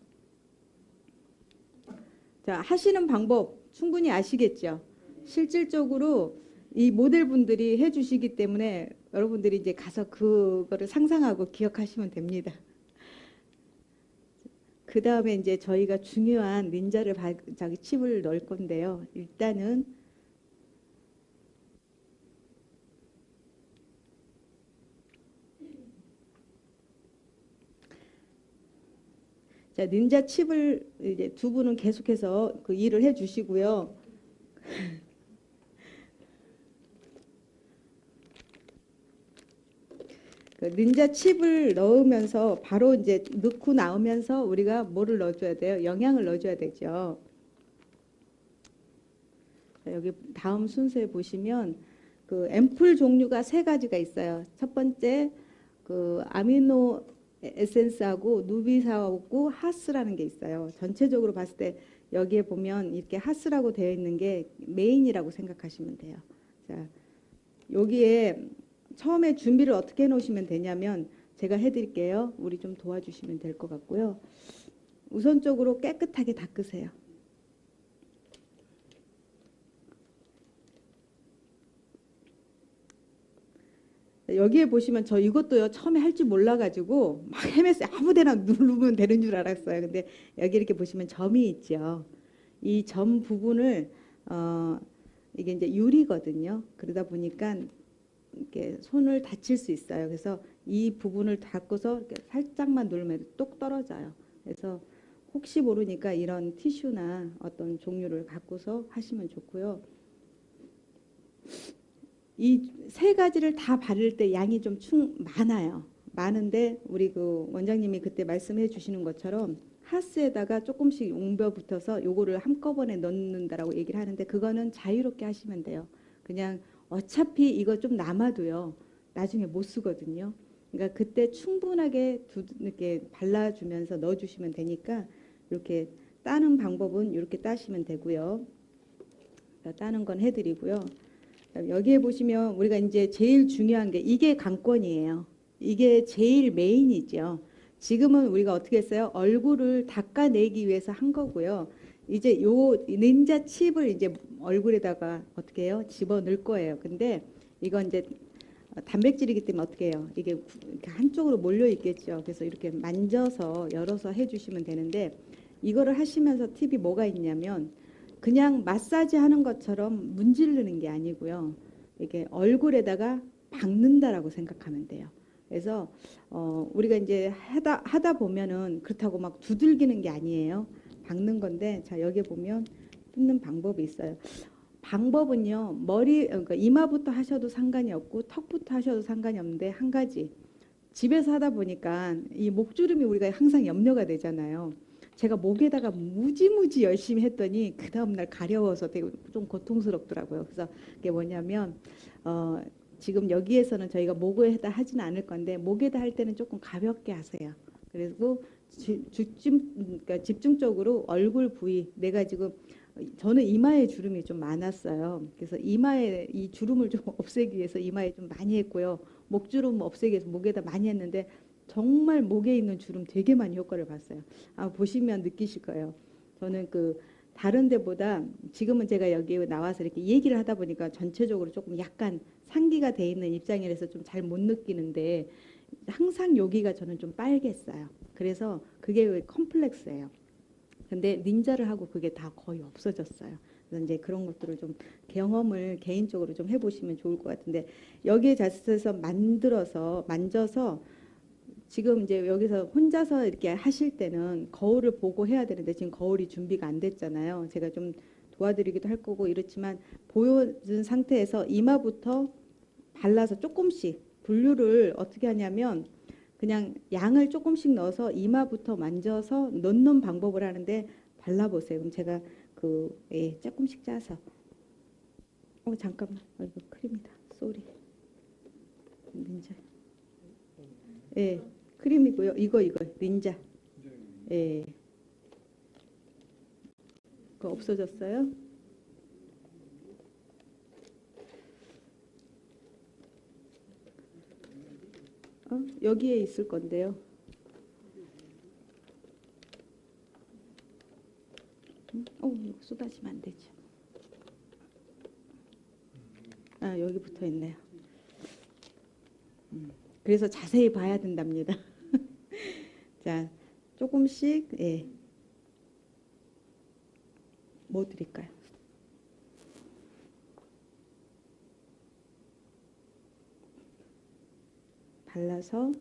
자, 하시는 방법 충분히 아시겠죠? 실질적으로 이 모델분들이 해주시기 때문에 여러분들이 이제 가서 그거를 상상하고 기억하시면 됩니다. 그 다음에 이제 저희가 중요한 닌자를 자기 칩을 넣을 건데요. 일단은 자, 닌자 칩을 이제 두 분은 계속해서 그 일을 해주시고요. 그 닌자 칩을 넣으면서 바로 이제 넣고 나오면서 우리가 뭐를 넣어줘야 돼요? 영양을 넣어줘야 되죠. 자, 여기 다음 순서에 보시면 그 앰플 종류가 세 가지가 있어요. 첫 번째 그 아미노 에센스하고 누비사하고 하스라는 게 있어요. 전체적으로 봤을 때 여기에 보면 이렇게 하스라고 되어 있는 게 메인이라고 생각하시면 돼요. 자, 여기에 처음에 준비를 어떻게 해놓으시면 되냐면 제가 해드릴게요. 우리 좀 도와주시면 될 것 같고요. 우선적으로 깨끗하게 닦으세요. 여기에 보시면 저 이것도요 처음에 할 줄 몰라가지고 막 헤맸어요. 아무데나 누르면 되는 줄 알았어요. 근데 여기 이렇게 보시면 점이 있죠. 이 점 부분을 이게 이제 유리거든요. 그러다 보니까 이렇게 손을 다칠 수 있어요. 그래서 이 부분을 닦고서 살짝만 누르면 똑 떨어져요. 그래서 혹시 모르니까 이런 티슈나 어떤 종류를 갖고서 하시면 좋고요. 이 세 가지를 다 바를 때 양이 좀 많아요. 많은데 우리 그 원장님이 그때 말씀해 주시는 것처럼 하스에다가 조금씩 웅벼 붙어서 요거를 한꺼번에 넣는다라고 얘기를 하는데 그거는 자유롭게 하시면 돼요. 그냥 어차피 이거 좀 남아도요. 나중에 못 쓰거든요. 그러니까 그때 충분하게 이렇게 발라주면서 넣어주시면 되니까 이렇게 따는 방법은 이렇게 따시면 되고요. 따는 건 해드리고요. 여기에 보시면 우리가 이제 제일 중요한 게 이게 관건이에요. 이게 제일 메인이죠. 지금은 우리가 어떻게 했어요? 얼굴을 닦아내기 위해서 한 거고요. 이제 요 닌자 칩을 이제 얼굴에다가 어떻게 해요? 집어 넣을 거예요. 근데 이건 이제 단백질이기 때문에 어떻게 해요? 이게 이렇게 한쪽으로 몰려 있겠죠. 그래서 이렇게 만져서 열어서 해주시면 되는데 이거를 하시면서 팁이 뭐가 있냐면 그냥 마사지 하는 것처럼 문지르는 게 아니고요. 이게 얼굴에다가 박는다라고 생각하면 돼요. 그래서 우리가 이제 하다 보면은 그렇다고 막 두들기는 게 아니에요. 박는 건데 자 여기 보면 뜯는 방법이 있어요. 방법은요. 그러니까 이마부터 하셔도 상관이 없고 턱부터 하셔도 상관이 없는데 한 가지 집에서 하다 보니까 이 목주름이 우리가 항상 염려가 되잖아요. 제가 목에다가 무지무지 열심히 했더니 그 다음날 가려워서 되게 좀 고통스럽더라고요. 그래서 그게 뭐냐면 지금 여기에서는 저희가 목에다 하지는 않을 건데 목에다 할 때는 조금 가볍게 하세요. 그리고 그러니까 집중적으로 얼굴 부위 내가 지금 저는 이마에 주름이 좀 많았어요. 그래서 이마에 이 주름을 좀 없애기 위해서 이마에 좀 많이 했고요. 목주름 없애기 위해서 목에다 많이 했는데 정말 목에 있는 주름 되게 많이 효과를 봤어요. 보시면 느끼실 거예요. 저는 그 다른 데보다 지금은 제가 여기 나와서 이렇게 얘기를 하다 보니까 전체적으로 조금 약간 상기가 돼 있는 입장이라서 좀 잘 못 느끼는데 항상 여기가 저는 좀 빨갰어요. 그래서 그게 컴플렉스예요. 근데 닌자를 하고 그게 다 거의 없어졌어요. 그래서 이제 그런 것들을 좀 경험을 개인적으로 좀 해보시면 좋을 것 같은데 여기에 자체에서 만져서 지금 이제 여기서 혼자서 이렇게 하실 때는 거울을 보고 해야 되는데 지금 거울이 준비가 안 됐잖아요. 제가 좀 도와드리기도 할 거고 이렇지만 보여준 상태에서 이마부터 발라서 조금씩 분류를 어떻게 하냐면 그냥 양을 조금씩 넣어서 이마부터 만져서 넣는 방법을 하는데 발라보세요. 그럼 제가 조금씩 짜서. 잠깐만. 이거 크림이다. 쏘리. 닌자. 예, 크림이고요. 이거 닌자. 예. 그거 없어졌어요? 여기에 있을 건데요. 이거 쏟아지면 안 되죠. 여기 붙어 있네요. 그래서 자세히 봐야 된답니다. 자, 조금씩, 예. 뭐 드릴까요? 발라서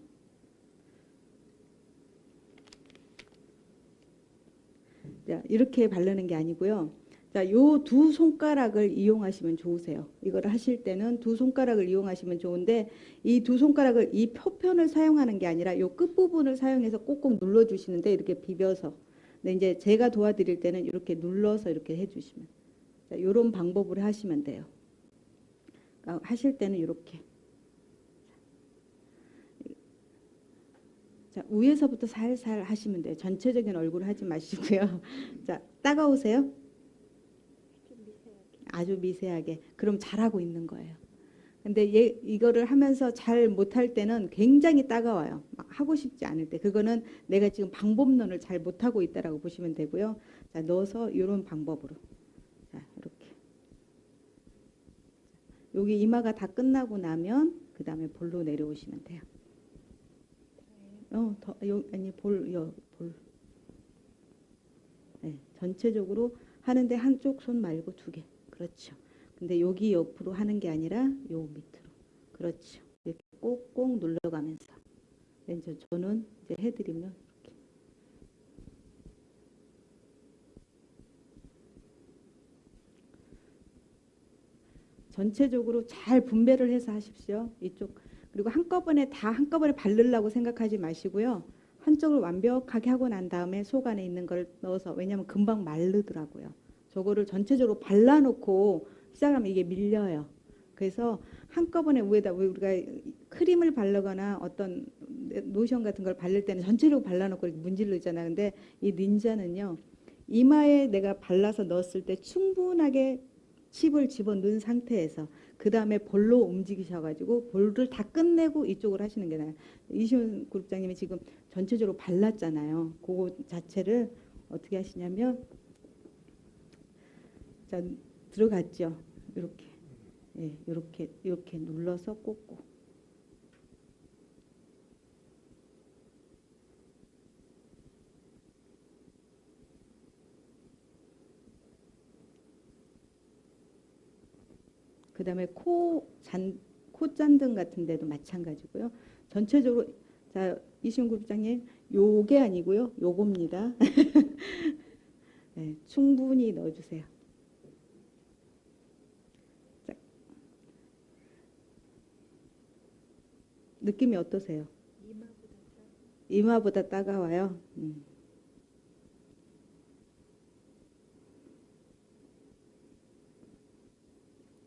자, 이렇게 바르는 게 아니고요. 자, 요 두 손가락을 이용하시면 좋으세요. 이걸 하실 때는 두 손가락을 이용하시면 좋은데 이 두 손가락을 이 표편을 사용하는 게 아니라 요 끝부분을 사용해서 꼭꼭 눌러 주시는데 이렇게 비벼서. 근데 이제 제가 도와드릴 때는 이렇게 눌러서 이렇게 해 주시면. 자, 요런 방법으로 하시면 돼요. 그러니까 하실 때는 이렇게. 자, 위에서부터 살살 하시면 돼요. 전체적인 얼굴 하지 마시고요. 자, 따가우세요? 아주 미세하게. 그럼 잘하고 있는 거예요. 근데 이거를 하면서 잘 못할 때는 굉장히 따가워요. 막 하고 싶지 않을 때. 그거는 내가 지금 방법론을 잘 못하고 있다라고 보시면 되고요. 자, 넣어서 이런 방법으로. 자, 이렇게. 여기 이마가 다 끝나고 나면 그 다음에 볼로 내려오시면 돼요. 볼. 네, 전체적으로 하는데 한쪽 손 말고 두 개. 그렇죠. 근데 여기 옆으로 하는 게 아니라 요 밑으로. 그렇죠. 이렇게 꼭꼭 눌러가면서. 이제 저는 이제 해드리면 이렇게. 전체적으로 잘 분배를 해서 하십시오. 이쪽. 그리고 한꺼번에 바르려고 생각하지 마시고요. 한쪽을 완벽하게 하고 난 다음에 속 안에 있는 걸 넣어서, 왜냐하면 금방 마르더라고요. 저거를 전체적으로 발라놓고 시작하면 이게 밀려요. 그래서 한꺼번에 위에다 우리가 크림을 바르거나 어떤 로션 같은 걸 바를 때는 전체적으로 발라놓고 이렇게 문지르잖아요. 근데 이 닌자는요. 이마에 내가 발라서 넣었을 때 충분하게 칩을 집어넣은 상태에서 그 다음에 볼로 움직이셔가지고 볼을 다 끝내고 이쪽을 하시는 게 나아요. 이시훈 그룹장님이 지금 전체적으로 발랐잖아요. 그거 자체를 어떻게 하시냐면, 자, 들어갔죠. 이렇게, 예, 이렇게 눌러서 꽂고. 그 다음에 콧잔등 같은 데도 마찬가지고요. 전체적으로, 자, 이시훈 그룹장님, 요게 아니고요. 요겁니다. 네, 충분히 넣어주세요. 자, 느낌이 어떠세요? 이마보다 따가워요.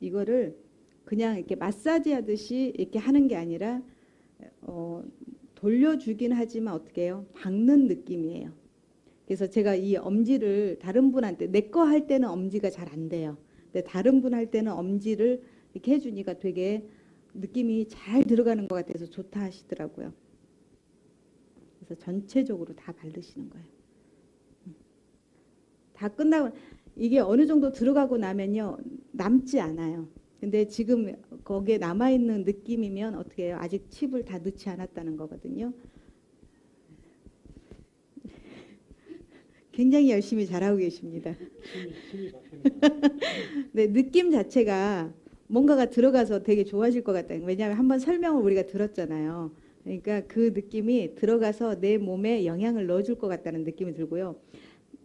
이거를 그냥 이렇게 마사지 하듯이 이렇게 하는 게 아니라 돌려주긴 하지만 어떻게 해요? 박는 느낌이에요. 그래서 제가 이 엄지를 다른 분한테, 내 거 할 때는 엄지가 잘 안 돼요. 근데 다른 분 할 때는 엄지를 이렇게 해주니까 되게 느낌이 잘 들어가는 것 같아서 좋다 하시더라고요. 그래서 전체적으로 다 바르시는 거예요. 다 끝나고 이게 어느 정도 들어가고 나면요 남지 않아요. 근데 지금 거기에 남아있는 느낌이면 어떻게 해요? 아직 칩을 다 넣지 않았다는 거거든요. 굉장히 열심히 잘하고 계십니다. 네, 느낌 자체가 뭔가가 들어가서 되게 좋아질 것 같다. 왜냐하면 한번 설명을 우리가 들었잖아요. 그러니까 그 느낌이 들어가서 내 몸에 영향을 넣어줄 것 같다는 느낌이 들고요.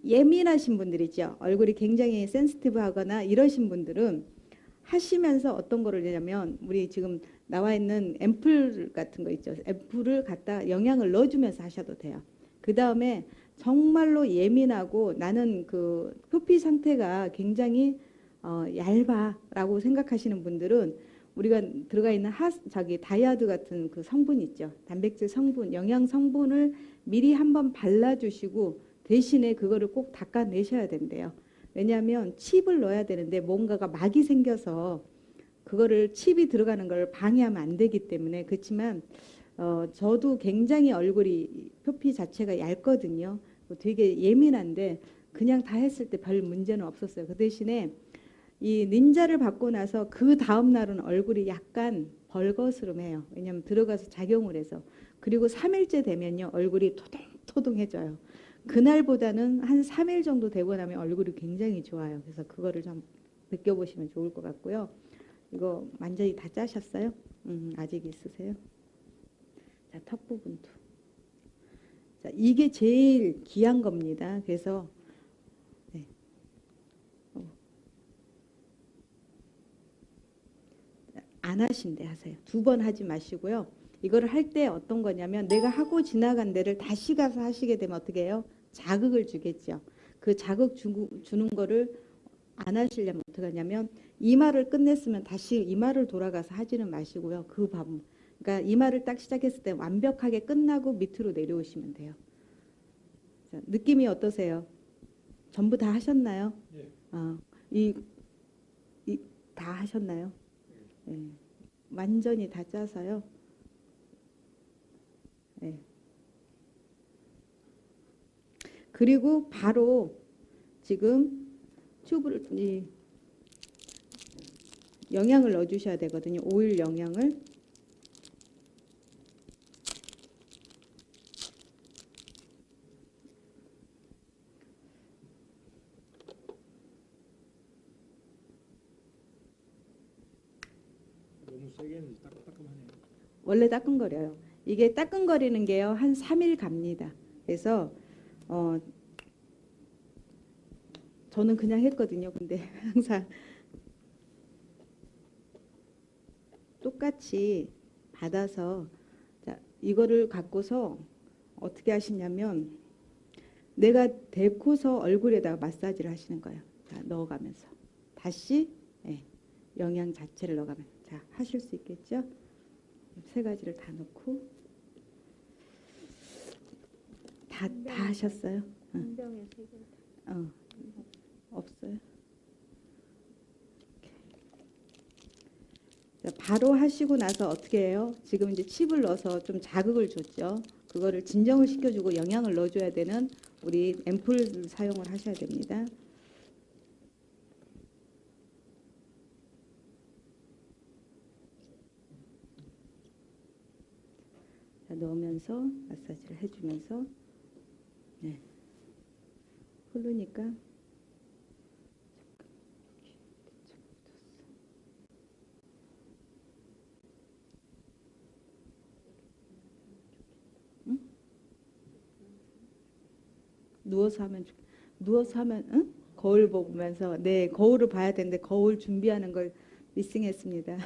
예민하신 분들이죠. 얼굴이 굉장히 센시티브하거나 이러신 분들은 하시면서 어떤 거를 내냐면 우리 지금 나와 있는 앰플 같은 거 있죠. 앰플을 갖다 영향을 넣어주면서 하셔도 돼요. 그 다음에 정말로 예민하고 나는 그 표피 상태가 굉장히 얇아라고 생각하시는 분들은 우리가 들어가 있는 다이아드 같은 그 성분 있죠. 단백질 성분, 영양 성분을 미리 한번 발라주시고 대신에 그거를 꼭 닦아내셔야 된대요. 왜냐하면 칩을 넣어야 되는데 뭔가가 막이 생겨서 그거를 칩이 들어가는 걸 방해하면 안 되기 때문에. 그렇지만 저도 굉장히 얼굴이 표피 자체가 얇거든요. 되게 예민한데 그냥 다 했을 때 별 문제는 없었어요. 그 대신에 이 닌자를 받고 나서 그 다음 날은 얼굴이 약간 벌거스름해요. 왜냐하면 들어가서 작용을 해서. 그리고 3일째 되면요 얼굴이 토동토동해져요. 그날보다는 한 3일 정도 되고 나면 얼굴이 굉장히 좋아요. 그래서 그거를 좀 느껴보시면 좋을 것 같고요. 이거 완전히 다 짜셨어요? 아직 있으세요? 자, 턱 부분도. 자, 이게 제일 귀한 겁니다. 그래서 네. 안 하신대 하세요. 2번 하지 마시고요. 이거를 할 때 어떤 거냐면 내가 하고 지나간 데를 다시 가서 하시게 되면 어떻게 해요? 자극을 주겠죠. 그 주는 거를 안 하시려면 어떻게 하냐면 이마를 끝냈으면 다시 이마를 돌아가서 하지는 마시고요. 그러니까 이마를 딱 시작했을 때 완벽하게 끝나고 밑으로 내려오시면 돼요. 자, 느낌이 어떠세요? 전부 다 하셨나요? 예. 이, 다 하셨나요? 네. 완전히 다 짜서요. 네. 그리고 바로 지금 튜브를 영양을 넣어주셔야 되거든요. 오일 영양을. 너무 세게 했는지 따끔따끔하네요. 원래 따끔거려요. 이게 따끔거리는 게요. 한 3일 갑니다. 그래서 저는 그냥 했거든요. 근데 항상 똑같이 받아서 자, 이거를 갖고서 어떻게 하시냐면 내가 데코서 얼굴에다가 마사지를 하시는 거예요. 자, 넣어가면서 다시 영양 자체를 넣어가면 자 하실 수 있겠죠? 3가지를 다 넣고 다 하셨어요? 한 병에 3개. 없어요? 자, 바로 하시고 나서 어떻게 해요? 지금 이제 칩을 넣어서 좀 자극을 줬죠. 그거를 진정을 시켜주고 영양을 넣어줘야 되는 우리 앰플 사용을 하셔야 됩니다. 자, 넣으면서 마사지를 해주면서 네. 흐르니까 응? 누워서 하면 응? 거울 보면서 네 거울을 봐야 되는데 거울 준비하는 걸 미싱했습니다.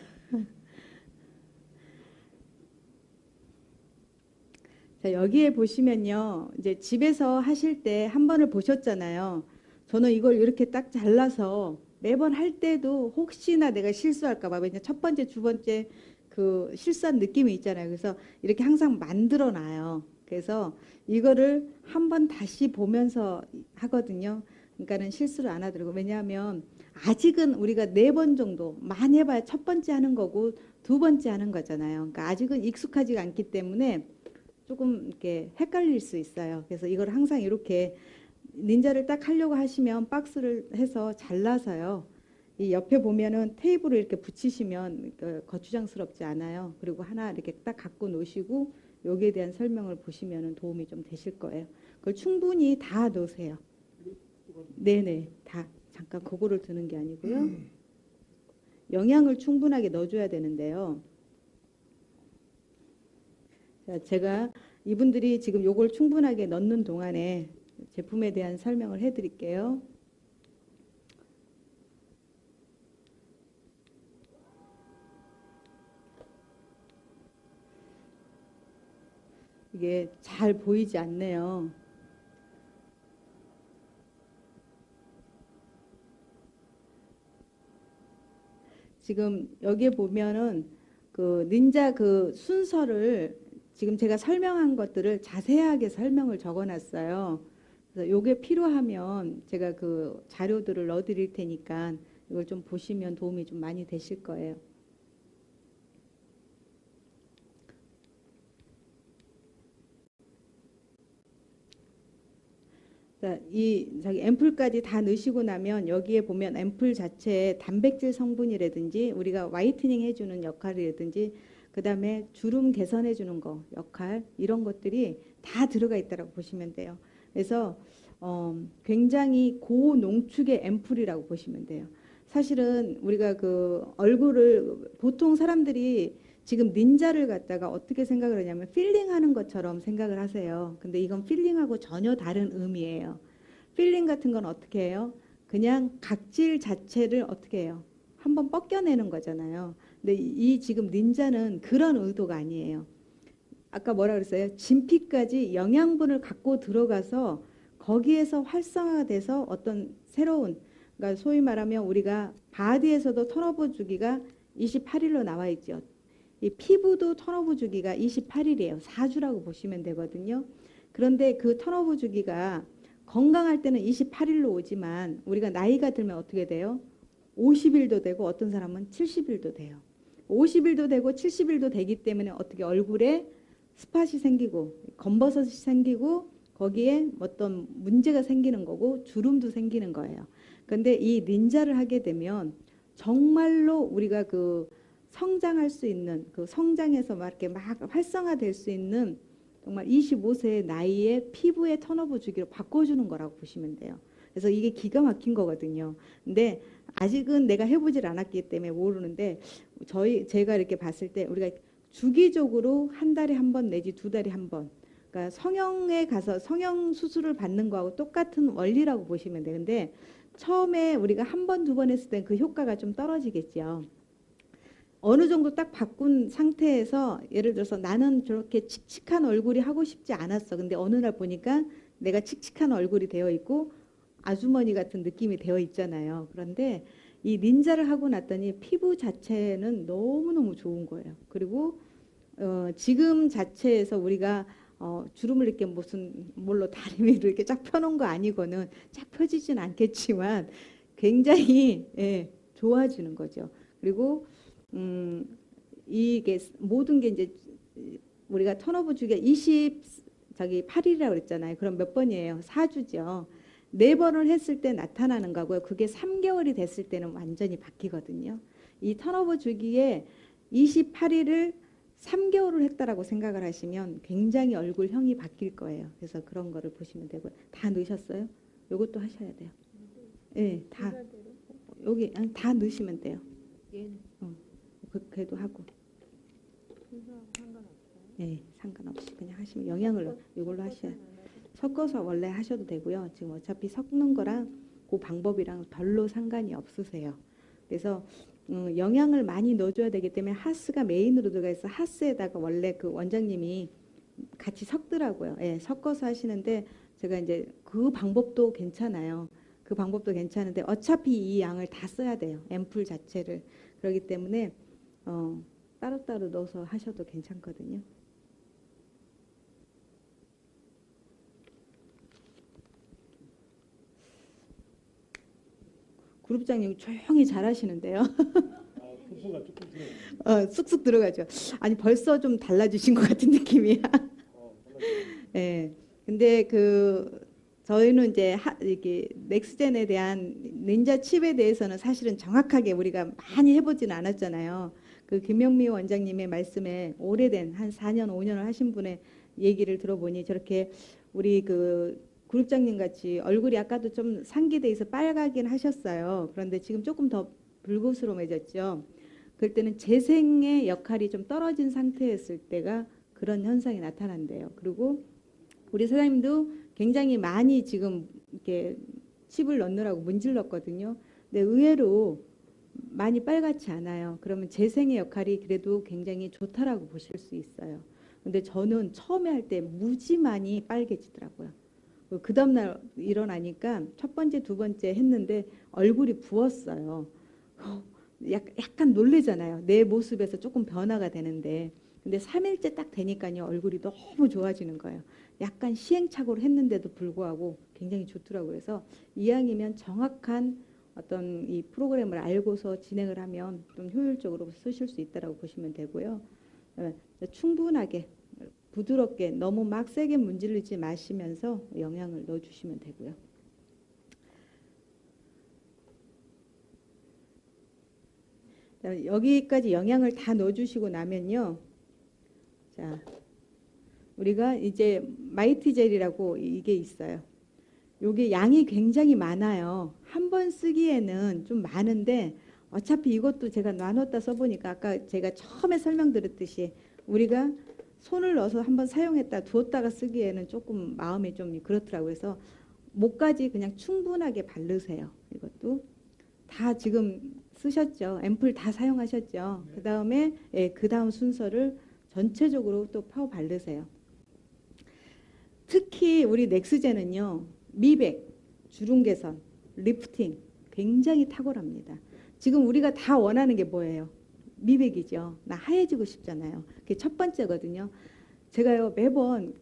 자, 여기에 보시면요. 이제 집에서 하실 때 한 번을 보셨잖아요. 저는 이걸 이렇게 딱 잘라서 매번 할 때도 혹시나 내가 실수할까 봐. 왜냐 첫 번째, 두 번째 그 실수한 느낌이 있잖아요. 그래서 이렇게 항상 만들어 놔요. 그래서 이거를 한 번 다시 보면서 하거든요. 그러니까는 실수를 안 하더라고요. 왜냐하면 아직은 우리가 4번 정도 많이 해봐야 첫 번째 하는 거고 2번째 하는 거잖아요. 그러니까 아직은 익숙하지가 않기 때문에 조금 이렇게 헷갈릴 수 있어요. 그래서 이걸 항상 이렇게 닌자를 딱 하려고 하시면 박스를 해서 잘라서요. 이 옆에 보면은 테이블을 이렇게 붙이시면 거추장스럽지 않아요. 그리고 하나 이렇게 딱 갖고 놓으시고 여기에 대한 설명을 보시면 도움이 좀 되실 거예요. 그걸 충분히 다 넣으세요. 네네, 다. 잠깐 그거를 드는 게 아니고요. 영양을 충분하게 넣어줘야 되는데요. 자, 제가 이분들이 지금 요걸 충분하게 넣는 동안에 제품에 대한 설명을 해드릴게요. 이게 잘 보이지 않네요. 지금 여기에 보면은 그 닌자 그 순서를 지금 제가 설명한 것들을 자세하게 설명을 적어놨어요. 그래서 요게 필요하면 제가 그 자료들을 넣어드릴 테니까 이걸 좀 보시면 도움이 좀 많이 되실 거예요. 자, 이 저기 앰플까지 다 넣으시고 나면 여기에 보면 앰플 자체에 단백질 성분이라든지 우리가 화이트닝 해주는 역할이라든지 그다음에 주름 개선해 주는 거 역할 이런 것들이 다 들어가 있다고 보시면 돼요. 그래서 굉장히 고농축의 앰플이라고 보시면 돼요. 사실은 우리가 그 얼굴을 보통 사람들이 지금 닌자를 갖다가 어떻게 생각을 하냐면 필링하는 것처럼 생각을 하세요. 근데 이건 필링하고 전혀 다른 의미예요. 필링 같은 건 어떻게 해요? 그냥 각질 자체를 어떻게 해요? 한번 벗겨내는 거잖아요. 근데 이 지금 닌자는 그런 의도가 아니에요. 아까 뭐라 그랬어요? 진피까지 영양분을 갖고 들어가서 거기에서 활성화돼서 어떤 새로운 그러니까 소위 말하면 우리가 바디에서도 턴오버 주기가 28일로 나와 있죠. 이 피부도 턴오버 주기가 28일이에요. 4주라고 보시면 되거든요. 그런데 그 턴오버 주기가 건강할 때는 28일로 오지만 우리가 나이가 들면 어떻게 돼요? 50일도 되고 어떤 사람은 70일도 돼요. 50일도 되고 70일도 되기 때문에 어떻게 얼굴에 스팟이 생기고 검버섯이 생기고 거기에 어떤 문제가 생기는 거고 주름도 생기는 거예요. 근데 이 닌자를 하게 되면 정말로 우리가 그 성장할 수 있는 그 성장해서 막 이렇게 막 활성화될 수 있는 정말 25세의 나이에 피부의 턴오버 주기로 바꿔주는 거라고 보시면 돼요. 그래서 이게 기가 막힌 거거든요. 근데 아직은 내가 해보질 않았기 때문에 모르는데 제가 이렇게 봤을 때 우리가 주기적으로 한 달에 한 번 내지 두 달에 한 번 그러니까 성형에 가서 성형 수술을 받는 거하고 똑같은 원리라고 보시면 돼요. 근데 처음에 우리가 한 번, 두 번 했을 때 그 효과가 좀 떨어지겠죠. 어느 정도 딱 바꾼 상태에서 예를 들어서 나는 저렇게 칙칙한 얼굴이 하고 싶지 않았어. 근데 어느 날 보니까 내가 칙칙한 얼굴이 되어 있고 아주머니 같은 느낌이 되어 있잖아요. 그런데 이 닌자를 하고 났더니 피부 자체는 너무너무 좋은 거예요. 그리고 지금 자체에서 우리가 주름을 이렇게 무슨 뭘로 다리 위로 이렇게 쫙 펴놓은 거 아니고는 쫙 펴지진 않겠지만 굉장히 예, 좋아지는 거죠. 그리고 이게 모든 게 이제 우리가 턴오버 주기가 8일이라고 그랬잖아요. 그럼 몇 번이에요? 4주죠. 4번을 했을 때 나타나는 거고요. 그게 3개월이 됐을 때는 완전히 바뀌거든요. 이 턴오버 주기에 28일을 3개월을 했다라고 생각을 하시면 굉장히 얼굴형이 바뀔 거예요. 그래서 그런 거를 보시면 되고요. 다 넣으셨어요? 이것도 하셔야 돼요. 네, 다 여기 다 넣으시면 돼요. 그래도 하고. 네, 상관없이 그냥 하시면 영양을 이걸로 하셔야 섞어서 원래 하셔도 되고요. 지금 어차피 섞는 거랑 그 방법이랑 별로 상관이 없으세요. 그래서 영양을 많이 넣어줘야 되기 때문에 하스가 메인으로 들어가 있어. 하스에다가 원래 그 원장님이 같이 섞더라고요. 예, 섞어서 하시는데 제가 이제 그 방법도 괜찮아요. 그 방법도 괜찮은데 어차피 이 양을 다 써야 돼요. 앰플 자체를. 그렇기 때문에 따로따로 넣어서 하셔도 괜찮거든요. 그룹장님 조용히 잘하시는데요. 부부가 조금 들어요. 쑥쑥 들어가죠. 아니 벌써 좀 달라지신 것 같은 느낌이야. 예. 근데 저희는 이제 이렇게 넥스젠에 대한 닌자 칩에 대해서는 사실은 정확하게 우리가 많이 해보지는 않았잖아요. 그 김영미 원장님의 말씀에 오래된 한 4년, 5년을 하신 분의 얘기를 들어보니 저렇게 우리 그 그룹장님 같이 얼굴이 아까도 좀 상기돼 있어 빨가긴 하셨어요. 그런데 지금 조금 더 붉으스름해졌죠. 그럴 때는 재생의 역할이 좀 떨어진 상태였을 때가 그런 현상이 나타난대요. 그리고 우리 사장님도 굉장히 많이 지금 이렇게 칩을 넣느라고 문질렀거든요. 근데 의외로 많이 빨갛지 않아요. 그러면 재생의 역할이 그래도 굉장히 좋다라고 보실 수 있어요. 근데 저는 처음에 할 때 무지 많이 빨개지더라고요. 그 다음날 일어나니까 첫 번째, 두 번째 했는데 얼굴이 부었어요. 약간 놀래잖아요. 내 모습에서 조금 변화가 되는데. 근데 3일째 딱 되니까요. 얼굴이 너무 좋아지는 거예요. 약간 시행착오를 했는데도 불구하고 굉장히 좋더라고요. 그래서 이왕이면 정확한 어떤 이 프로그램을 알고서 진행을 하면 좀 효율적으로 쓰실 수 있다고 보시면 되고요. 충분하게 부드럽게 너무 막 세게 문지르지 마시면서 영양을 넣어주시면 되고요. 여기까지 영양을 다 넣어주시고 나면요. 자, 우리가 이제 마이트 젤이라고 이게 있어요. 요게 양이 굉장히 많아요. 한 번 쓰기에는 좀 많은데 어차피 이것도 제가 나눴다 써보니까 아까 제가 처음에 설명드렸듯이 우리가 손을 넣어서 한번 사용했다 두었다가 쓰기에는 조금 마음이 좀 그렇더라고요. 그래서 목까지 그냥 충분하게 바르세요. 이것도 다 지금 쓰셨죠. 앰플 다 사용하셨죠. 그 다음에 그 다음 순서를 전체적으로 또 파워 바르세요. 특히 우리 넥스젠은요. 미백, 주름 개선, 리프팅 굉장히 탁월합니다. 지금 우리가 다 원하는 게 뭐예요? 미백이죠. 나 하얘지고 싶잖아요. 그게 첫 번째거든요. 제가요 매번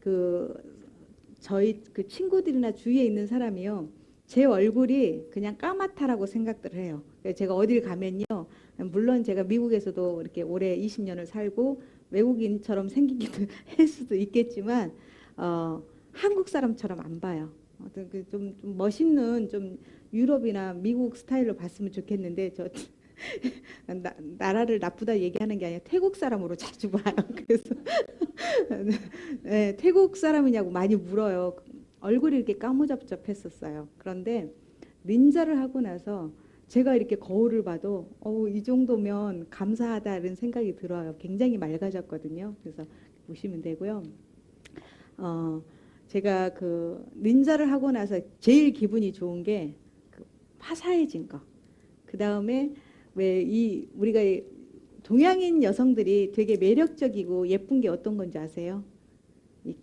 저희 친구들이나 주위에 있는 사람이요. 제 얼굴이 그냥 까맣다라고 생각들을 해요. 제가 어딜 가면요. 물론 제가 미국에서도 이렇게 올해 20년을 살고 외국인처럼 생기기도 할 수도 있겠지만 한국 사람처럼 안 봐요. 좀 멋있는 좀 유럽이나 미국 스타일로 봤으면 좋겠는데 저 나라를 나쁘다 얘기하는 게 아니라 태국 사람으로 자주 봐요. 그래서 네, 태국 사람이냐고 많이 물어요. 얼굴이 이렇게 까무잡잡했었어요. 그런데 닌자를 하고 나서 제가 이렇게 거울을 봐도 이 정도면 감사하다 이런 생각이 들어요. 굉장히 맑아졌거든요. 그래서 보시면 되고요. 제가 닌자를 하고 나서 제일 기분이 좋은 게 화사해진 거. 그 다음에 우리가 동양인 여성들이 되게 매력적이고 예쁜 게 어떤 건지 아세요? 이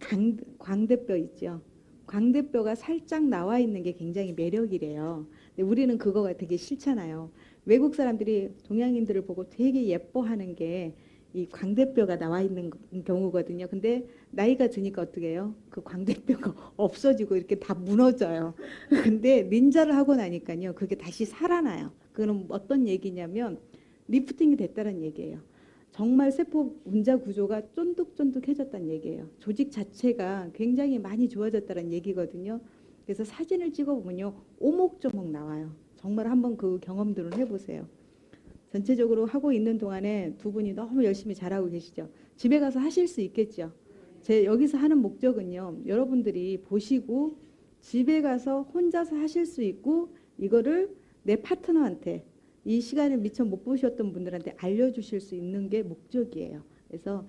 광대뼈 있죠. 광대뼈가 살짝 나와 있는 게 굉장히 매력이래요. 근데 우리는 그거가 되게 싫잖아요. 외국 사람들이 동양인들을 보고 되게 예뻐하는 게 이 광대뼈가 나와 있는 경우거든요. 근데 나이가 드니까 어떻게 해요? 그 광대뼈가 없어지고 이렇게 다 무너져요. 근데 닌자를 하고 나니까요. 그게 다시 살아나요. 그럼 어떤 얘기냐면 리프팅이 됐다는 얘기예요. 정말 세포 분자 구조가 쫀득쫀득해졌다는 얘기예요. 조직 자체가 굉장히 많이 좋아졌다는 얘기거든요. 그래서 사진을 찍어보면요. 오목조목 나와요. 정말 한번 그 경험들을 해보세요. 전체적으로 하고 있는 동안에 두 분이 너무 열심히 잘하고 계시죠. 집에 가서 하실 수 있겠죠. 제 여기서 하는 목적은요. 여러분들이 보시고 집에 가서 혼자서 하실 수 있고 이거를 내 파트너한테 이 시간을 미처 못 보셨던 분들한테 알려주실 수 있는 게 목적이에요. 그래서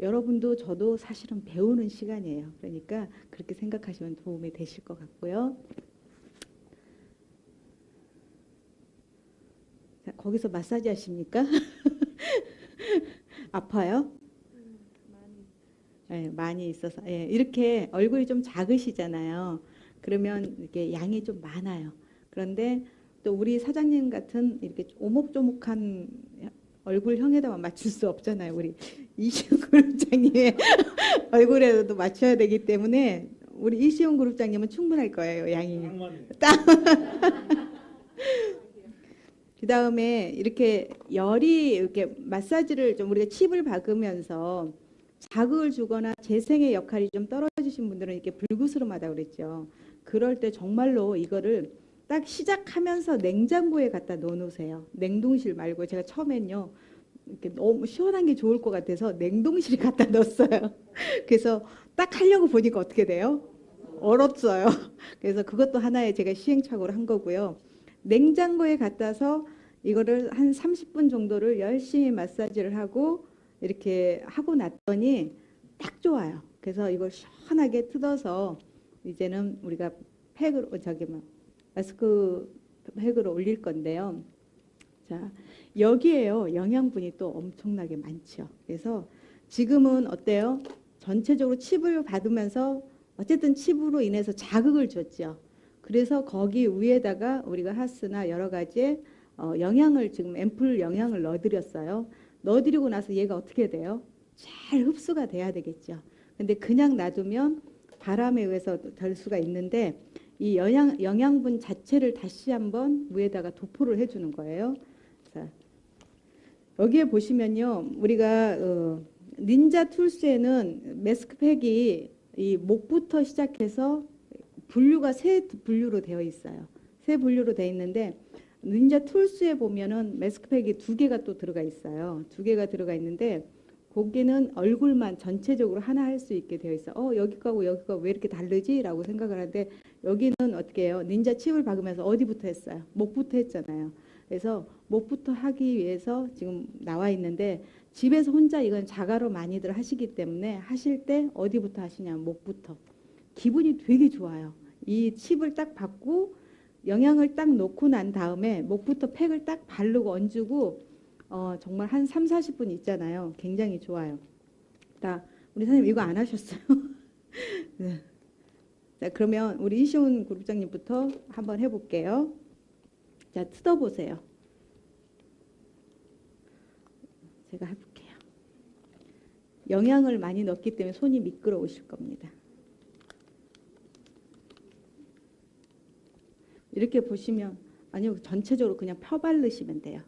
여러분도 저도 사실은 배우는 시간이에요. 그러니까 그렇게 생각하시면 도움이 되실 것 같고요. 자, 거기서 마사지 하십니까? 아파요? 네, 많이 있어서. 예, 이렇게 얼굴이 좀 작으시잖아요. 그러면 이렇게 양이 좀 많아요. 그런데 또 우리 사장님 같은 이렇게 오목조목한 얼굴형에다만 맞출 수 없잖아요. 우리 이시훈 그룹장님의 얼굴에도 맞춰야 되기 때문에 우리 이시훈 그룹장님은 충분할 거예요. 양이. 그 다음에 이렇게 열이 이렇게 마사지를 좀 우리가 칩을 박으면서 자극을 주거나 재생의 역할이 좀 떨어지신 분들은 이렇게 불구스름하다고 그랬죠. 그럴 때 정말로 이거를 딱 시작하면서 냉장고에 갖다 넣어놓으세요. 냉동실 말고 제가 처음엔요. 이렇게 너무 시원한 게 좋을 것 같아서 냉동실에 갖다 넣었어요. 그래서 딱 하려고 보니까 어떻게 돼요? 얼었어요. 그래서 그것도 하나의 제가 시행착오를 한 거고요. 냉장고에 갖다서 이거를 한 30분 정도를 열심히 마사지를 하고 이렇게 하고 났더니 딱 좋아요. 그래서 이걸 시원하게 뜯어서 이제는 우리가 팩으로 마스크 팩으로 올릴 건데요. 자, 여기에요. 영양분이 또 엄청나게 많죠. 그래서 지금은 어때요? 전체적으로 칩을 받으면서 어쨌든 칩으로 인해서 자극을 줬죠. 그래서 거기 위에다가 우리가 하스나 여러 가지 영양을 지금 앰플 영양을 넣어드렸어요. 넣어드리고 나서 얘가 어떻게 돼요? 잘 흡수가 돼야 되겠죠. 근데 그냥 놔두면 바람에 의해서 될 수가 있는데 이 영양분 자체를 다시 한번 위에다가 도포를 해주는 거예요. 자, 여기에 보시면요, 우리가 닌자 툴스에는 매스크팩이 이 목부터 시작해서 분류가 세 분류로 되어 있어요. 세 분류로 되어 있는데 닌자 툴스에 보면은 매스크팩이 2개가 또 들어가 있어요. 2개가 들어가 있는데 거기는 얼굴만 전체적으로 하나 할 수 있게 되어 있어. 여기 거하고 여기 거 왜 이렇게 다르지? 라고 생각을 하는데 여기는 어떻게 해요? 닌자 칩을 박으면서 어디부터 했어요? 목부터 했잖아요. 그래서 목부터 하기 위해서 지금 나와 있는데 집에서 혼자 이건 자가로 많이들 하시기 때문에 하실 때 어디부터 하시냐면 목부터. 기분이 되게 좋아요. 이 칩을 딱 받고 영양을 딱 놓고 난 다음에 목부터 팩을 딱 바르고 얹고 정말 한 3, 40분 있잖아요. 굉장히 좋아요. 자, 우리 선생님 이거 안 하셨어요? 네. 자, 그러면 우리 이시훈 그룹장님부터 한번 해볼게요. 자, 뜯어보세요. 제가 해볼게요. 영양을 많이 넣기 때문에 손이 미끄러우실 겁니다. 이렇게 보시면 아니요, 전체적으로 그냥 펴 바르시면 돼요.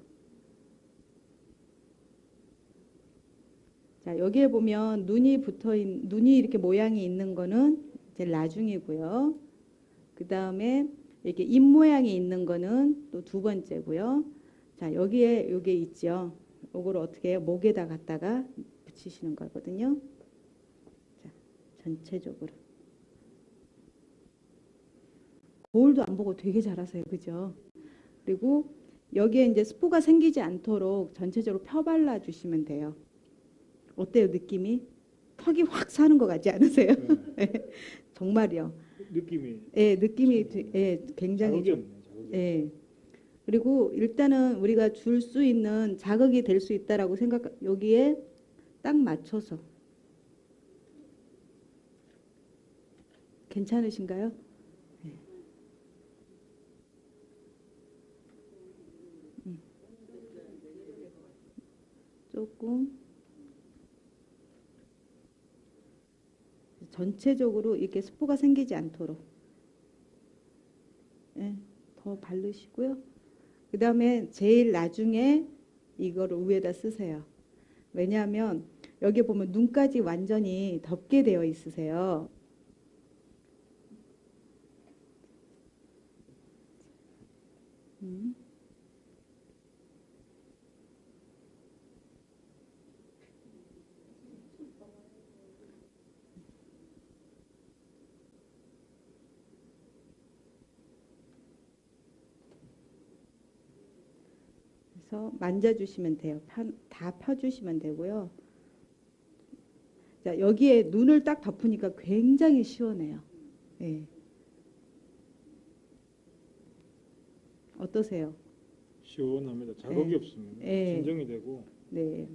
자, 여기에 보면 눈이 이렇게 모양이 있는 거는 제일 나중이고요. 그 다음에 이렇게 입 모양이 있는 거는 또 2번째고요. 자, 여기에 요게 있죠. 요거를 어떻게 해요? 목에다 갖다가 붙이시는 거거든요. 자, 전체적으로. 거울도 안 보고 되게 잘하세요. 그죠? 그리고 여기에 이제 스포가 생기지 않도록 전체적으로 펴 발라 주시면 돼요. 어때요, 느낌이? 턱이 확 사는 것 같지 않으세요? 네. 정말이요. 느낌이. 예, 느낌이 굉장히 자극이 없네. 자극이. 예. 그리고 일단은 우리가 줄 수 있는 자극이 될 수 있다라고 여기에 딱 맞춰서 괜찮으신가요? 네. 조금 전체적으로 이렇게 스포가 생기지 않도록 더 바르시고요. 그 다음에 제일 나중에 이거를 위에다 쓰세요. 왜냐하면 여기 보면 눈까지 완전히 덮게 되어 있으세요. 그래서 만져주시면 돼요. 다 펴주시면 되고요. 자, 여기에 눈을 딱 덮으니까 굉장히 시원해요. 네. 어떠세요? 시원합니다. 자극이 네. 없으면 네. 진정이 되고. 네.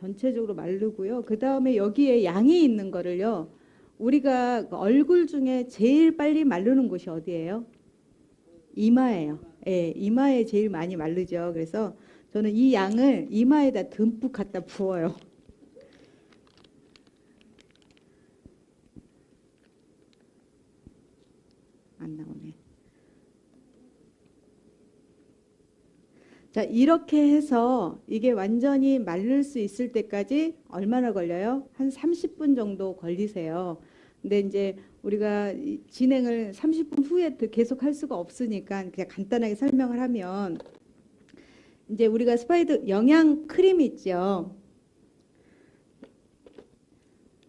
전체적으로 마르고요. 그 다음에 여기에 양이 있는 거를요. 우리가 얼굴 중에 제일 빨리 마르는 곳이 어디예요? 이마예요. 예, 이마에 제일 많이 마르죠. 그래서 저는 이 양을 이마에다 듬뿍 갖다 부어요. 안 나오네. 자, 이렇게 해서 이게 완전히 마를 수 있을 때까지 얼마나 걸려요? 한 30분 정도 걸리세요. 근데 이제 우리가 진행을 30분 후에 계속 할 수가 없으니까 그냥 간단하게 설명을 하면 이제 우리가 스파이드 영양 크림 있죠.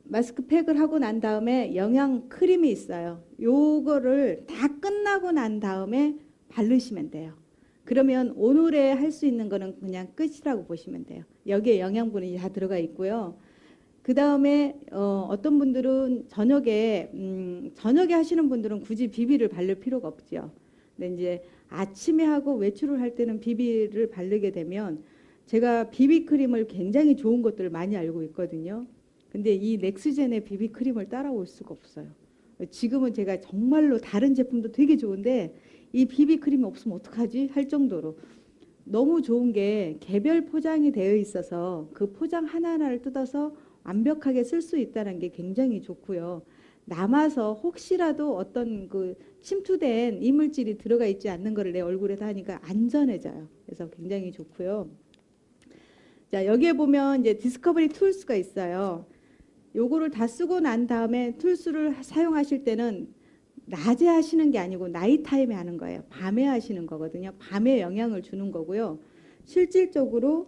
마스크팩을 하고 난 다음에 영양 크림이 있어요. 요거를 다 끝나고 난 다음에 바르시면 돼요. 그러면 오늘에 할 수 있는 거는 그냥 끝이라고 보시면 돼요. 여기에 영양분이 다 들어가 있고요. 그 다음에 어떤 분들은 저녁에 하시는 분들은 굳이 비비를 바를 필요가 없죠. 근데 이제 아침에 하고 외출을 할 때는 비비를 바르게 되면 제가 비비크림을 굉장히 좋은 것들을 많이 알고 있거든요. 근데 이 넥스젠의 비비크림을 따라올 수가 없어요. 지금은 제가 정말로 다른 제품도 되게 좋은데 이 비비크림이 없으면 어떡하지 할 정도로 너무 좋은 게 개별 포장이 되어 있어서 그 포장 하나하나를 뜯어서 완벽하게 쓸 수 있다는 게 굉장히 좋고요. 남아서 혹시라도 어떤 그 침투된 이물질이 들어가 있지 않는 거를 내 얼굴에다 하니까 안전해져요. 그래서 굉장히 좋고요. 자, 여기에 보면 이제 디스커버리 툴스가 있어요. 요거를 다 쓰고 난 다음에 툴스를 사용하실 때는 낮에 하시는 게 아니고 나이트 타임에 하는 거예요. 밤에 하시는 거거든요. 밤에 영향을 주는 거고요. 실질적으로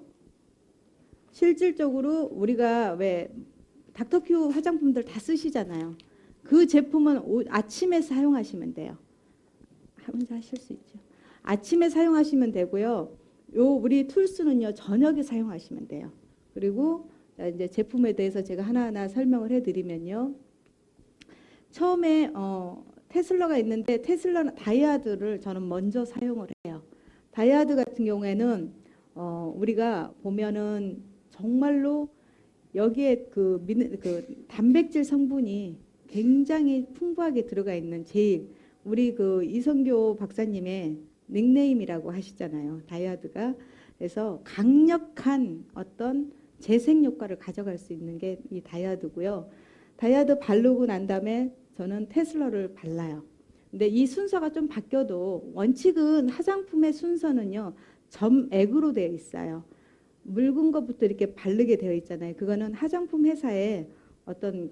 우리가 왜 닥터퓨 화장품들 다 쓰시잖아요. 그 제품은 아침에 사용하시면 돼요. 혼자 하실 수 있죠. 아침에 사용하시면 되고요. 요 우리 툴스는요 저녁에 사용하시면 돼요. 그리고 이제 제품에 대해서 제가 하나하나 설명을 해드리면요. 처음에 테슬라가 있는데 테슬라 다이아드를 저는 먼저 사용을 해요. 다이아드 같은 경우에는 우리가 보면은 정말로 여기에 그 단백질 성분이 굉장히 풍부하게 들어가 있는 제일 우리 그 이성교 박사님의 닉네임이라고 하시잖아요. 다이아드가. 그래서 강력한 어떤 재생 효과를 가져갈 수 있는 게 이 다이아드고요. 다이아드 바르고 난 다음에 저는 테슬러를 발라요. 근데 이 순서가 좀 바뀌어도 원칙은 화장품의 순서는요. 점액으로 되어 있어요. 묽은 것부터 이렇게 바르게 되어 있잖아요. 그거는 화장품 회사의 어떤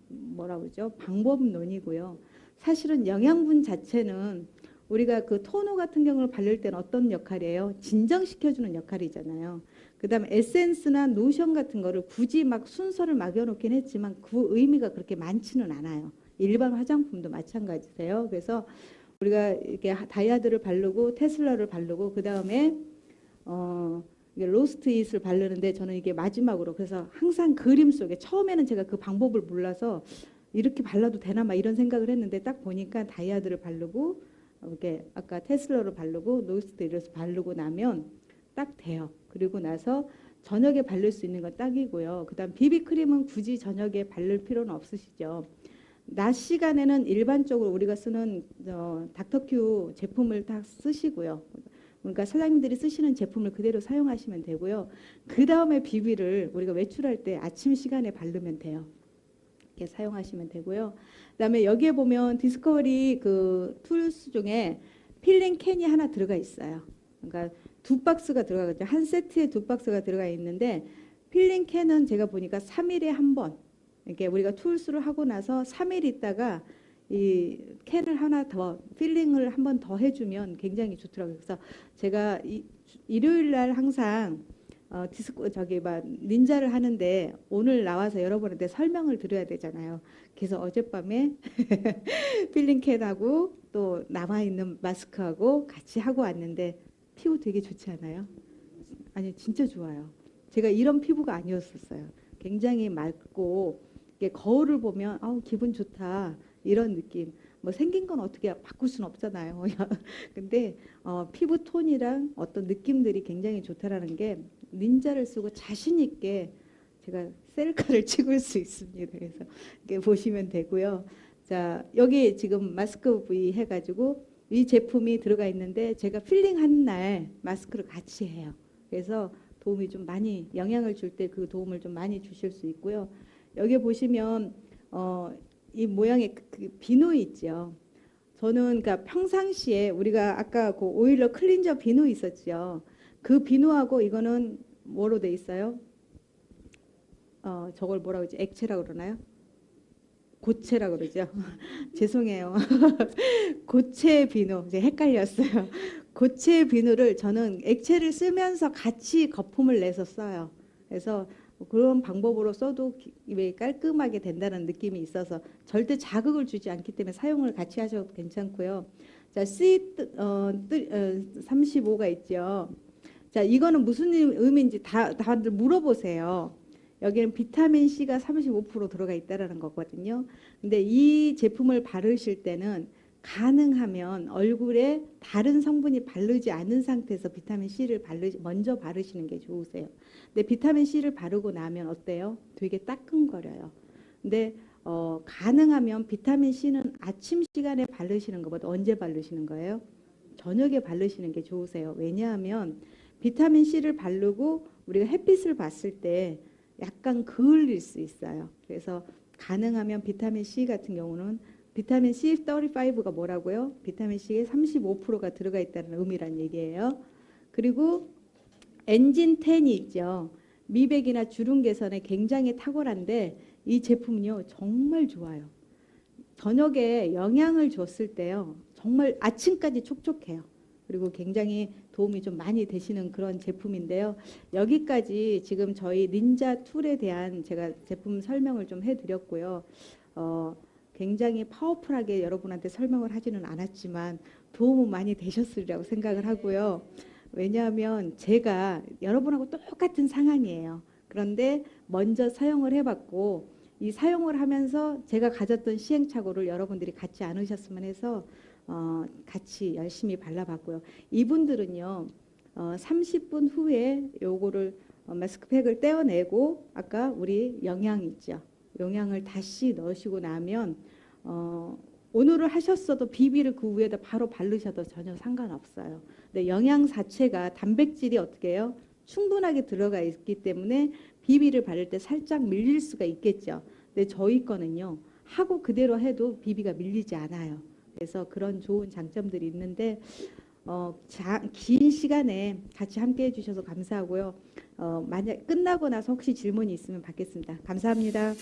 뭐라 그러죠? 방법론이고요. 사실은 영양분 자체는 우리가 그 토너 같은 경우를 바를 때는 어떤 역할이에요? 진정시켜주는 역할이잖아요. 그 다음에 에센스나 로션 같은 거를 굳이 막 순서를 막여놓긴 했지만 그 의미가 그렇게 많지는 않아요. 일반 화장품도 마찬가지세요. 그래서 우리가 이렇게 다이아드를 바르고 테슬라를 바르고 그 다음에 로스트 잇을 바르는데 저는 이게 마지막으로 그래서 항상 그림 속에 처음에는 제가 그 방법을 몰라서 이렇게 발라도 되나 막 이런 생각을 했는데 딱 보니까 다이아드를 바르고 이렇게 아까 테슬라를 바르고 로스트 잇을 바르고 나면 딱 돼요. 그리고 나서 저녁에 바를 수 있는 건 딱이고요. 그다음 비비크림은 굳이 저녁에 바를 필요는 없으시죠. 낮 시간에는 일반적으로 우리가 쓰는 닥터큐 제품을 다 쓰시고요. 그러니까 사장님들이 쓰시는 제품을 그대로 사용하시면 되고요. 그 다음에 비비를 우리가 외출할 때 아침 시간에 바르면 돼요. 이렇게 사용하시면 되고요. 그다음에 여기에 보면 디스커버리 그 툴스 중에 필링 캔이 하나 들어가 있어요. 그러니까 두 박스가 들어가죠. 한 세트에 두 박스가 들어가 있는데 필링 캔은 제가 보니까 3일에 한 번. 이렇게 우리가 툴스를 하고 나서 3일 있다가 이 캔을 하나 더 필링을 한 번 더 해주면 굉장히 좋더라고요. 그래서 제가 일요일 날 항상 닌자를 하는데 오늘 나와서 여러분한테 설명을 드려야 되잖아요. 그래서 어젯밤에 필링 캔하고 또 남아 있는 마스크하고 같이 하고 왔는데 피부 되게 좋지 않아요? 아니 진짜 좋아요. 제가 이런 피부가 아니었었어요. 굉장히 맑고 이게 거울을 보면 아우 기분 좋다 이런 느낌. 뭐 생긴 건 어떻게 바꿀 수는 없잖아요. 근데 피부 톤이랑 어떤 느낌들이 굉장히 좋다라는 게 닌자를 쓰고 자신 있게 제가 셀카를 찍을 수 있습니다. 그래서 이렇게 보시면 되고요. 자 여기 지금 마스크 V 해가지고 이 제품이 들어가 있는데 제가 필링하는 날 마스크를 같이 해요. 그래서 도움이 좀 많이 영향을 줄 때 그 도움을 좀 많이 주실 수 있고요. 여기 보시면 이 모양의 그 비누 있죠. 저는 그러니까 평상시에 우리가 아까 그 오일러 클린저 비누 있었죠. 그 비누하고 이거는 뭐로 돼 있어요? 저걸 뭐라고 그러지? 액체라고 그러나요? 고체라고 그러죠. 죄송해요. 고체 비누. 이제 헷갈렸어요. 고체 비누를 저는 액체를 쓰면서 같이 거품을 내서 써요. 그래서 그런 방법으로 써도 깔끔하게 된다는 느낌이 있어서 절대 자극을 주지 않기 때문에 사용을 같이 하셔도 괜찮고요. 자, C35가 있죠. 자, 이거는 무슨 의미인지 다들 물어보세요. 여기는 비타민 C가 35% 들어가 있다는 거거든요. 근데 이 제품을 바르실 때는 가능하면 얼굴에 다른 성분이 바르지 않은 상태에서 비타민 C를 먼저 바르시는 게 좋으세요. 근데 비타민 C를 바르고 나면 어때요? 되게 따끔거려요. 근데 가능하면 비타민 C는 아침 시간에 바르시는 것보다 언제 바르시는 거예요? 저녁에 바르시는 게 좋으세요. 왜냐하면 비타민 C를 바르고 우리가 햇빛을 봤을 때 약간 그을릴 수 있어요. 그래서 가능하면 비타민 C 같은 경우는 비타민 C35가 뭐라고요? 비타민 C에 35%가 들어가 있다는 의미란 얘기예요. 그리고 엔진 10이 있죠. 미백이나 주름 개선에 굉장히 탁월한데 이 제품은요 정말 좋아요. 저녁에 영양을 줬을 때요 정말 아침까지 촉촉해요. 그리고 굉장히 도움이 좀 많이 되시는 그런 제품인데요. 여기까지 지금 저희 닌자 툴에 대한 제가 제품 설명을 좀 해드렸고요. 굉장히 파워풀하게 여러분한테 설명을 하지는 않았지만 도움은 많이 되셨으리라고 생각을 하고요. 왜냐하면 제가 여러분하고 똑같은 상황이에요. 그런데 먼저 사용을 해봤고 이 사용을 하면서 제가 가졌던 시행착오를 여러분들이 갖지 않으셨으면 해서 같이 열심히 발라봤고요. 이분들은요 30분 후에 요거를 마스크팩을 떼어내고 아까 우리 영양 있죠. 영양을 다시 넣으시고 나면 오늘을 하셨어도 비비를 그 위에다 바로 바르셔도 전혀 상관없어요. 근데 영양 자체가 단백질이 어떻게 해요? 충분하게 들어가 있기 때문에 비비를 바를 때 살짝 밀릴 수가 있겠죠. 근데 저희 거는요. 하고 그대로 해도 비비가 밀리지 않아요. 그래서 그런 좋은 장점들이 있는데 긴 시간에 같이 함께 해주셔서 감사하고요. 만약 끝나고 나서 혹시 질문이 있으면 받겠습니다. 감사합니다.